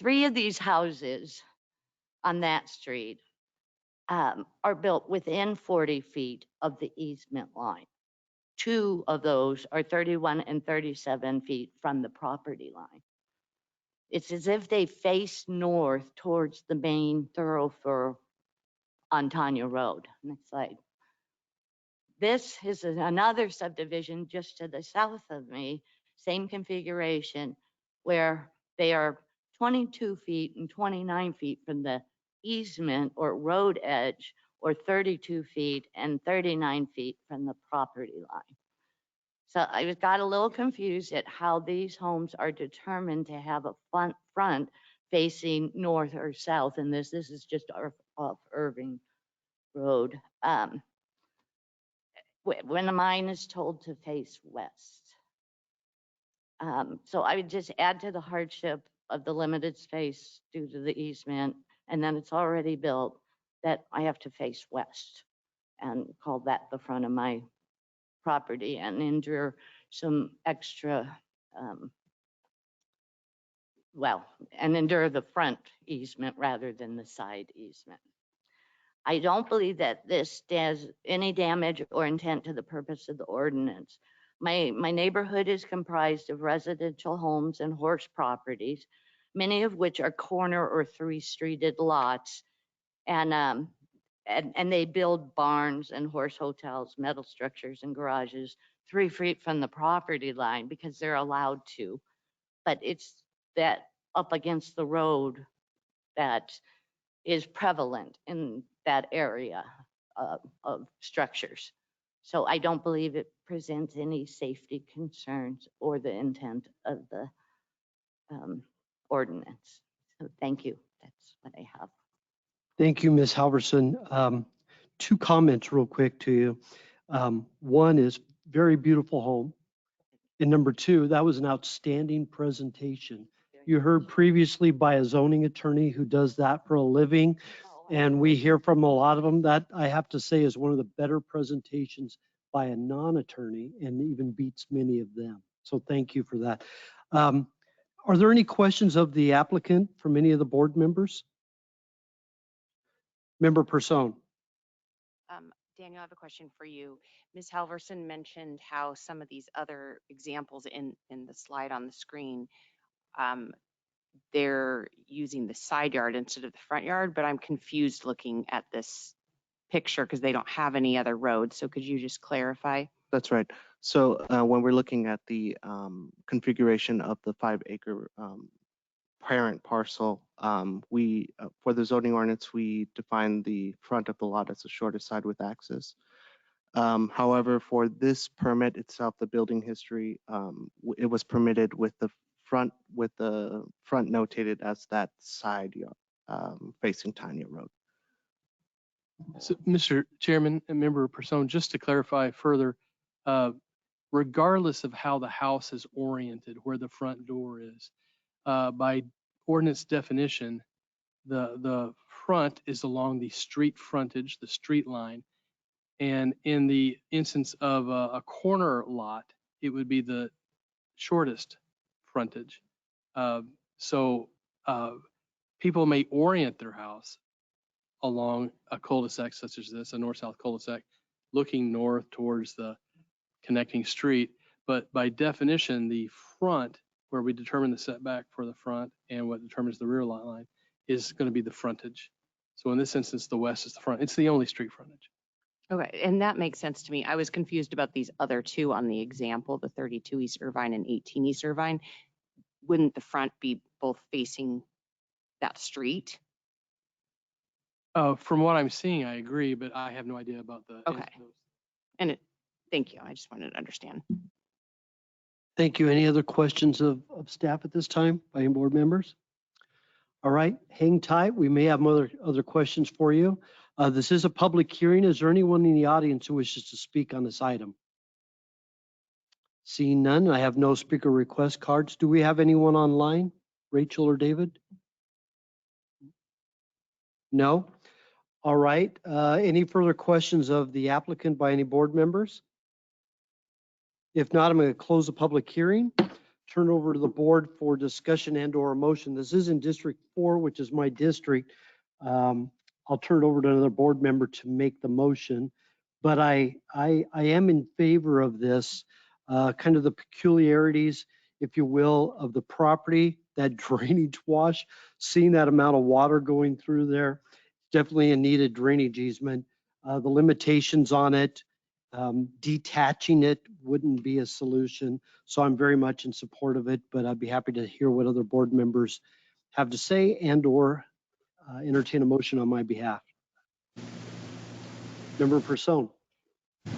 3 of these houses on that street are built within 40 feet of the easement line. 2 of those are 31 and 37 feet from the property line. It's as if they face north towards the main thoroughfare on Tanya Road. Next slide. This is another subdivision just to the south of me, same configuration, where they are 22 feet and 29 feet from the easement or road edge, or 32 feet and 39 feet from the property line. So I got a little confused at how these homes are determined to have a front facing north or south, and this is just off Irving Road. When mine is told to face west. So I would just add to the hardship of the limited space due to the easement, and then it's already built, that I have to face west and call that the front of my property and endure some extra, and endure the front easement rather than the side easement. I don't believe that this does any damage or intent to the purpose of the ordinance. My neighborhood is comprised of residential homes and horse properties, many of which are corner or 3-streeted lots. And they build barns and horse hotels, metal structures and garages 3 feet from the property line because they're allowed to. But it's that up against the road that is prevalent in that area of structures. So I don't believe it presents any safety concerns or the intent of the ordinance. So thank you. That's what I have. Thank you, Ms. Halverson. Two comments real quick to you. One is very beautiful home. And number two, that was an outstanding presentation. You heard previously by a zoning attorney who does that for a living. And we hear from a lot of them. That I have to say is one of the better presentations by a non-attorney and even beats many of them. So thank you for that. Are there any questions of the applicant from any of the board members? Member Person. Daniel, I have a question for you. Ms. Halverson mentioned how some of these other examples in the slide on the screen, they're using the side yard instead of the front yard, but I'm confused looking at this picture because they don't have any other roads. So could you just clarify? That's right. So when we're looking at the configuration of the 5-acre parent parcel, we for the zoning ordinance, we define the front of the lot as the shortest side with access. However, for this permit itself, the building history, it was permitted with the front notated as that side facing Tanya Road. So, Mr. Chairman and Member Person, just to clarify further, regardless of how the house is oriented, where the front door is, by ordinance definition, the front is along the street frontage, the street line. And in the instance of a corner lot, it would be the shortest frontage. So people may orient their house along a cul-de-sac such as this, a north-south cul-de-sac, looking north towards the connecting street. But by definition, the front, where we determine the setback for the front and what determines the rear lot line, is going to be the frontage. So in this instance, the west is the front. It's the only street frontage. Okay, and that makes sense to me. I was confused about these other two on the example, the 32 East Irvine and 18 East Irvine. Wouldn't the front be both facing that street? From what I'm seeing, I agree, but I have no idea about the. Okay. Thank you. I just wanted to understand. Thank you. Any other questions of staff at this time by any board members? All right, hang tight. We may have other questions for you. This is a public hearing. Is there anyone in the audience who wishes to speak on this item? Seeing none, I have no speaker request cards. Do we have anyone online? Rachel or David? No? All right. Any further questions of the applicant by any board members? If not, I'm going to close the public hearing, turn over to the board for discussion and or a motion. This is in District 4, which is my district. I'll turn it over to another board member to make the motion, but I am in favor of this, kind of the peculiarities, if you will, of the property, that drainage wash, seeing that amount of water going through there, definitely a needed drainage easement. The limitations on it, detaching it wouldn't be a solution. So I'm very much in support of it, but I'd be happy to hear what other board members have to say and or entertain a motion on my behalf. Member Person.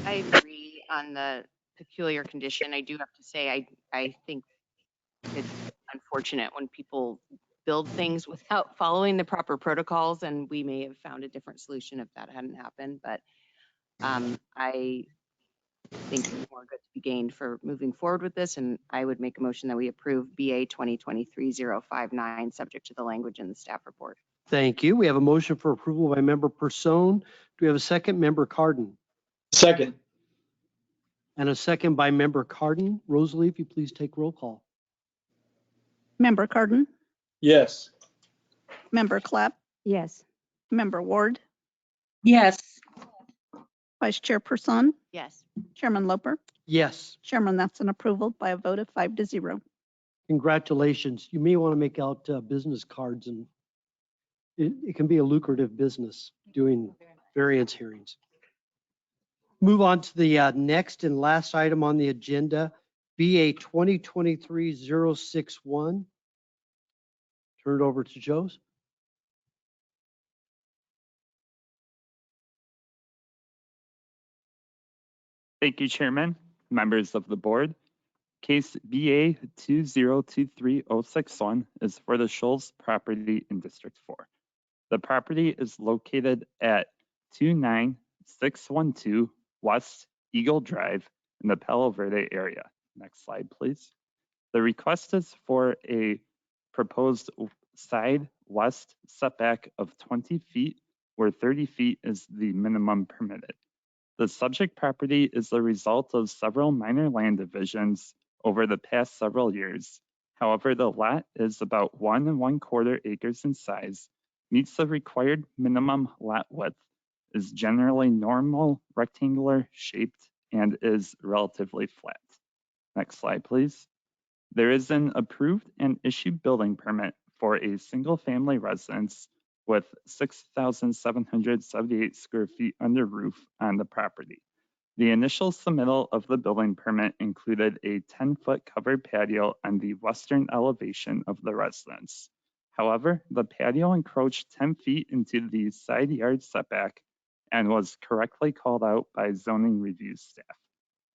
I agree on the peculiar condition. I do have to say, I think it's unfortunate when people build things without following the proper protocols, and we may have found a different solution if that hadn't happened. But I think there's more good to be gained for moving forward with this, and I would make a motion that we approve BA 2023-059, subject to the language in the staff report. Thank you. We have a motion for approval by Member Person. Do we have a second? Member Cardin? Second. And a second by Member Cardin. Rosalie, if you please take roll call. Member Cardin, Yes. Member Clapp, Yes. Member Ward, Yes. Vice Chairperson, Yes. Chairman Loper. Yes. Chairman, that's an approval by a vote of 5-0. Congratulations. You may want to make out business cards, and it can be a lucrative business doing variance hearings. Move on to the next and last item on the agenda, BA 2023-061. Turn it over to Joe's. Thank you, Chairman, members of the board. Case BA 2023061 is for the Shoals property in District 4. The property is located at 29612 West Eagle Drive in the Palo Verde area. Next slide, please. The request is for a proposed side west setback of 20 feet, where 30 feet is the minimum permitted. The subject property is the result of several minor land divisions over the past several years. However, the lot is about 1 1/4 acres in size, meets the required minimum lot width, is generally normal rectangular shaped, and is relatively flat. Next slide, please. There is an approved and issued building permit for a single-family residence with 6,778 square feet under roof on the property. The initial submittal of the building permit included a 10-foot covered patio on the western elevation of the residence. However, the patio encroached 10 feet into the side yard setback and was correctly called out by zoning review staff.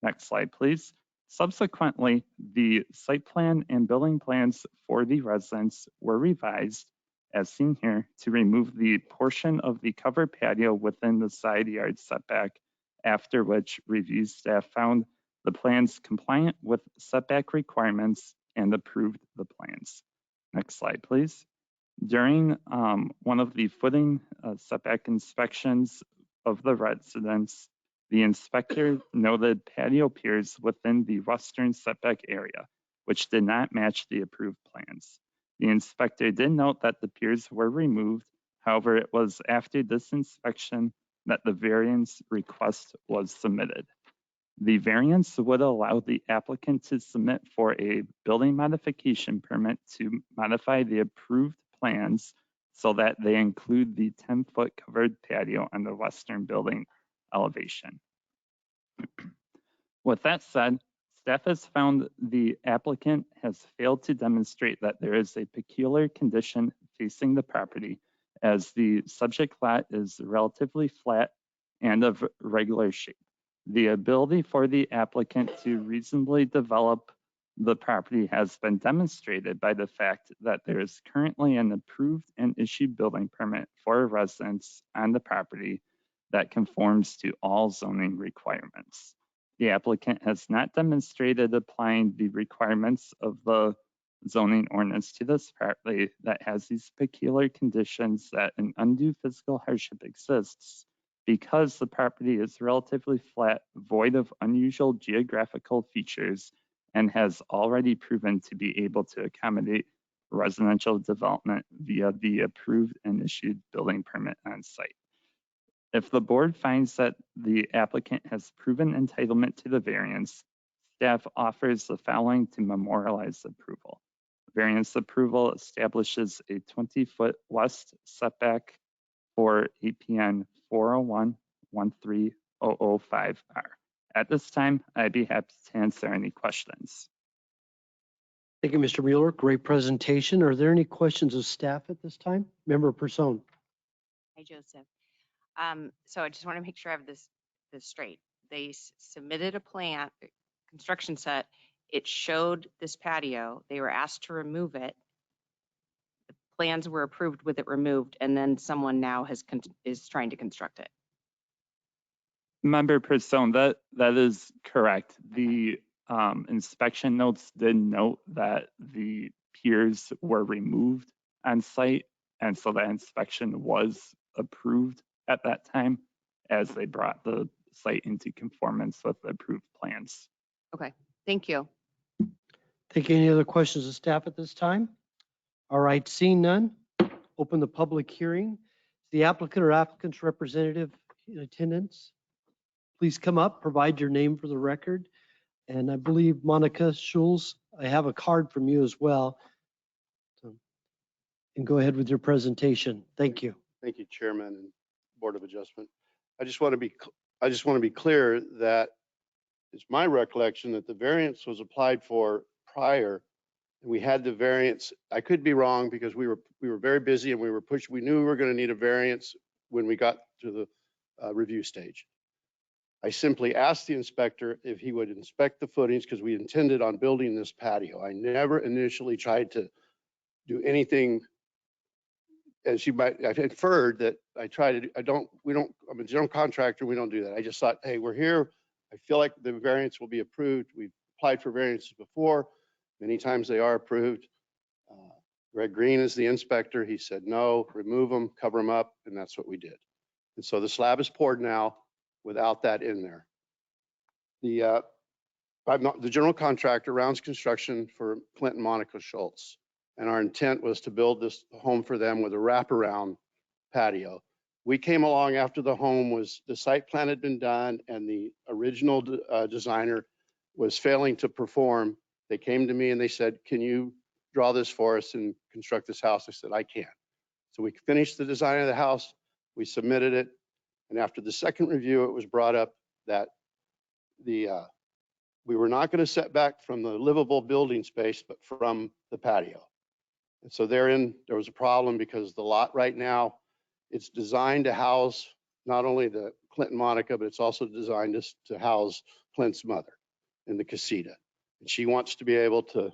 Next slide, please. Subsequently, the site plan and building plans for the residence were revised, as seen here, to remove the portion of the covered patio within the side yard setback, after which review staff found the plans compliant with setback requirements and approved the plans. Next slide, please. During one of the footing setback inspections of the residence, the inspector noted patio piers within the western setback area, which did not match the approved plans. The inspector did note that the piers were removed. However, it was after this inspection that the variance request was submitted. The variance would allow the applicant to submit for a building modification permit to modify the approved plans so that they include the 10-foot covered patio on the western building elevation. With that said, staff has found the applicant has failed to demonstrate that there is a peculiar condition facing the property, as the subject lot is relatively flat and of regular shape. The ability for the applicant to reasonably develop the property has been demonstrated by the fact that there is currently an approved and issued building permit for a residence on the property that conforms to all zoning requirements. The applicant has not demonstrated applying the requirements of the zoning ordinance to this property that has these peculiar conditions that an undue physical hardship exists because the property is relatively flat, void of unusual geographical features, and has already proven to be able to accommodate residential development via the approved and issued building permit on site. If the board finds that the applicant has proven entitlement to the variance, staff offers the following to memorialize approval. Variance approval establishes a 20-foot west setback for APN 401-13005R. At this time, I'd be happy to answer any questions. Thank you, Mr. Mueller. Great presentation. Are there any questions of staff at this time? Member Person. Hi, Joseph. So I just want to make sure I have this straight. They submitted a plan, construction set. It showed this patio. They were asked to remove it. The plans were approved with it removed, and then someone now is trying to construct it. Member Person, that is correct. The inspection notes did note that the piers were removed on site, and so that inspection was approved at that time as they brought the site into conformance with the approved plans. Okay, thank you. Thank you. Any other questions of staff at this time? All right, seeing none, open the public hearing. The applicant or applicant's representative in attendance, please come up, provide your name for the record. And I believe Monica Schulz, I have a card from you as well. And go ahead with your presentation. Thank you. Thank you, Chairman and Board of Adjustment. I just want to be clear that it's my recollection that the variance was applied for prior, and we had the variance. I could be wrong because we were very busy and we were pushed. We knew we were going to need a variance when we got to the review stage. I simply asked the inspector if he would inspect the footings because we intended on building this patio. I never initially tried to do anything, as you might, I've inferred that I try to, I'm a general contractor, we don't do that. I just thought, hey, we're here. I feel like the variance will be approved. We've applied for variances before. Many times they are approved. Greg Green is the inspector. He said, no, remove them, cover them up, and that's what we did. And so the slab is poured now without that in there. I'm not the general contractor, Rounds Construction for Clint and Monica Schultz. And our intent was to build this home for them with a wraparound patio. We came along after the site plan had been done and the original designer was failing to perform. They came to me and they said, can you draw this for us and construct this house? I said, I can. So we finished the design of the house, we submitted it. And after the second review, it was brought up that we were not going to set back from the livable building space, but from the patio. And so therein, there was a problem because the lot right now, it's designed to house not only the Clint and Monica, but it's also designed to house Clint's mother in the casita. And she wants to be able to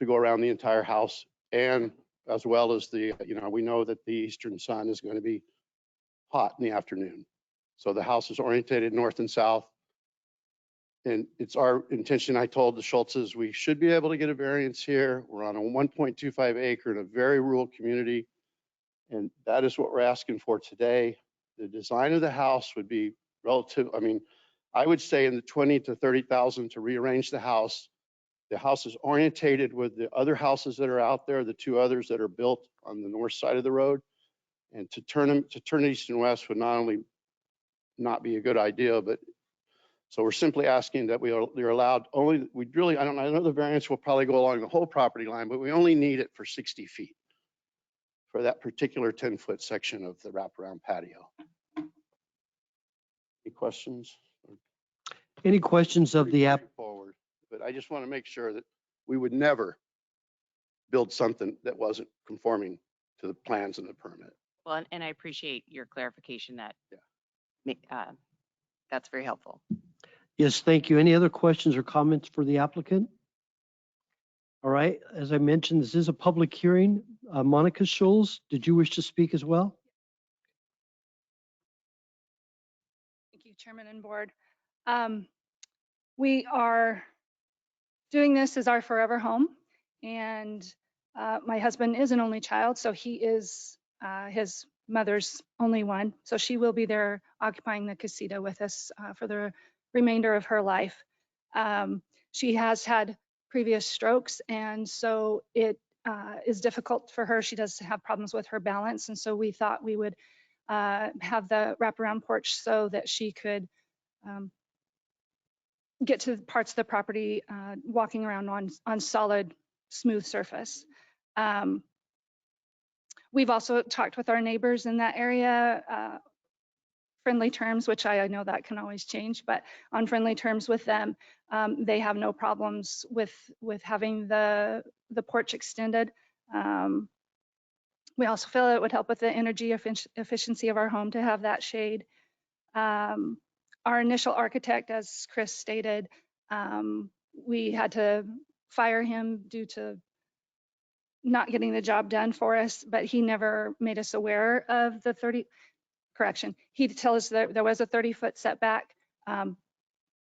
go around the entire house, and as well as we know that the eastern sun is going to be hot in the afternoon. So the house is orientated north and south. And it's our intention, I told the Schultzes, we should be able to get a variance here. We're on a 1.25 acre in a very rural community. And that is what we're asking for today. The design of the house would be relative. I mean, I would say in the 20 to 30,000 to rearrange the house. The house is orientated with the other houses that are out there, the two others that are built on the north side of the road. And to turn east and west would not only not be a good idea, but so we're simply asking that they're allowed only, I know the variance will probably go along the whole property line, but we only need it for 60 feet for that particular 10-foot section of the wraparound patio. Any questions? Any questions of the app? Forward, but I just want to make sure that we would never build something that wasn't conforming to the plans and the permit. Well, and I appreciate your clarification that that's very helpful. Yes, thank you. Any other questions or comments for the applicant? All right, as I mentioned, this is a public hearing. Monica Schultz, did you wish to speak as well? Thank you, Chairman and Board. We are doing this as our forever home, and my husband is an only child, so he is his mother's only one. So she will be there occupying the casita with us for the remainder of her life. She has had previous strokes, and so it is difficult for her. She does have problems with her balance, and so we thought we would have the wraparound porch so that she could get to parts of the property walking around on solid, smooth surface. We've also talked with our neighbors in that area, friendly terms, which I know that can always change, but on friendly terms with them, they have no problems with having the porch extended. We also feel it would help with the energy efficiency of our home to have that shade. Our initial architect, as Chris stated, we had to fire him due to not getting the job done for us, but he never made us aware of the he'd tell us that there was a 30-foot setback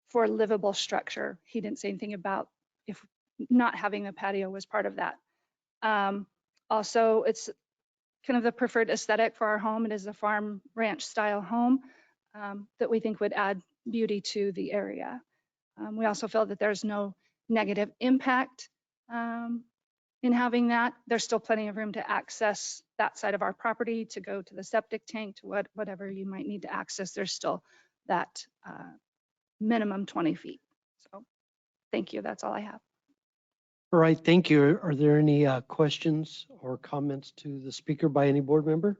for livable structure. He didn't say anything about if not having a patio was part of that. Also, it's kind of the preferred aesthetic for our home. It is a farm ranch style home that we think would add beauty to the area. We also feel that there's no negative impact in having that. There's still plenty of room to access that side of our property, to go to the septic tank, to whatever you might need to access. There's still that minimum 20 feet. So thank you. That's all I have. All right, thank you. Are there any questions or comments to the speaker by any board member?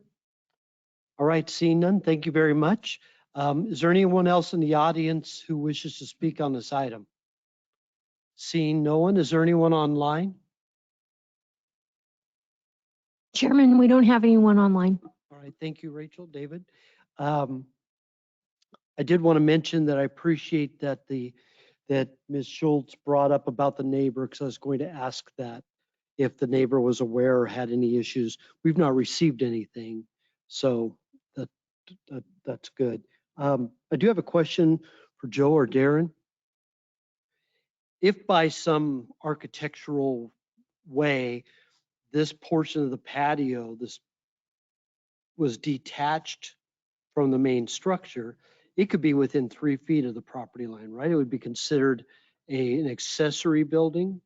All right, seeing none, thank you very much. Is there anyone else in the audience who wishes to speak on this item? Seeing no one, is there anyone online? Chairman, we don't have anyone online. All right, thank you, Rachel. David. I did want to mention that I appreciate that that Ms. Schultz brought up about the neighbor, because I was going to ask that if the neighbor was aware or had any issues. We've not received anything, so that's good. I do have a question for Joe or Darren. If by some architectural way, this portion of the patio, this was detached from the main structure, it could be within 3 feet of the property line, right? It would be considered an accessory building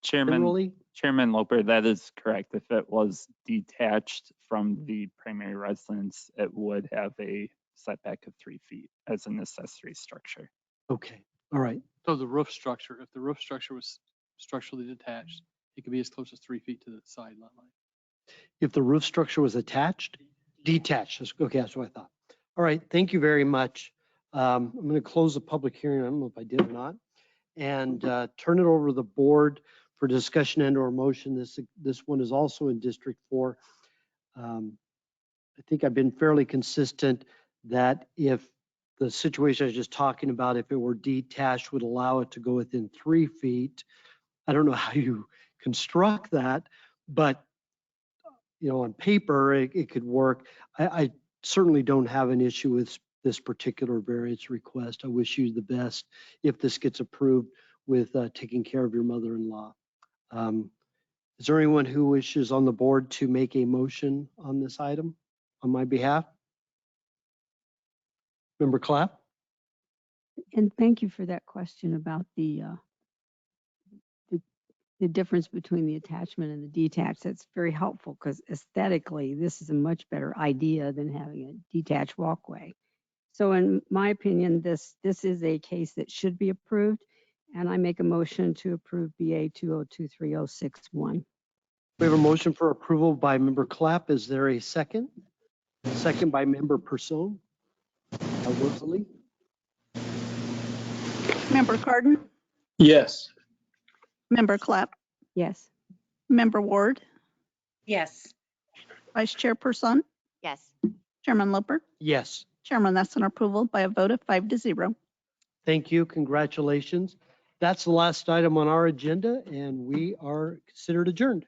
generally? Chairman Loper, that is correct. If it was detached from the primary residence, it would have a setback of 3 feet as an accessory structure. Okay, all right. So the roof structure, if the roof structure was structurally detached, it could be as close as 3 feet to the side lot line. If the roof structure was attached? Detached, okay, that's what I thought. All right, thank you very much. I'm going to close the public hearing. I don't know if I did or not. And turn it over to the board for discussion and or motion. This one is also in District 4. I think I've been fairly consistent that if the situation I was just talking about, if it were detached, would allow it to go within 3 feet. I don't know how you construct that, but on paper, it could work. I certainly don't have an issue with this particular variance request. I wish you the best if this gets approved with taking care of your mother-in-law. Is there anyone who wishes on the board to make a motion on this item on my behalf? Member Clapp? And thank you for that question about the difference between the attachment and the detached. That's very helpful because aesthetically, this is a much better idea than having a detached walkway. So in my opinion, this is a case that should be approved, and I make a motion to approve BA 2023-061. We have a motion for approval by Member Clapp. Is there a second? Second by Member Person. Rosalie? Member Cardin, Yes. Member Clapp, Yes. Member Ward, Yes. Vice Chairperson, Yes. Chairman Loper. Yes. Chairman, that's an approval by a vote of 5-0. Thank you. Congratulations. That's the last item on our agenda, and we are considered adjourned.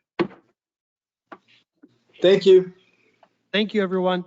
Thank you. Thank you, everyone.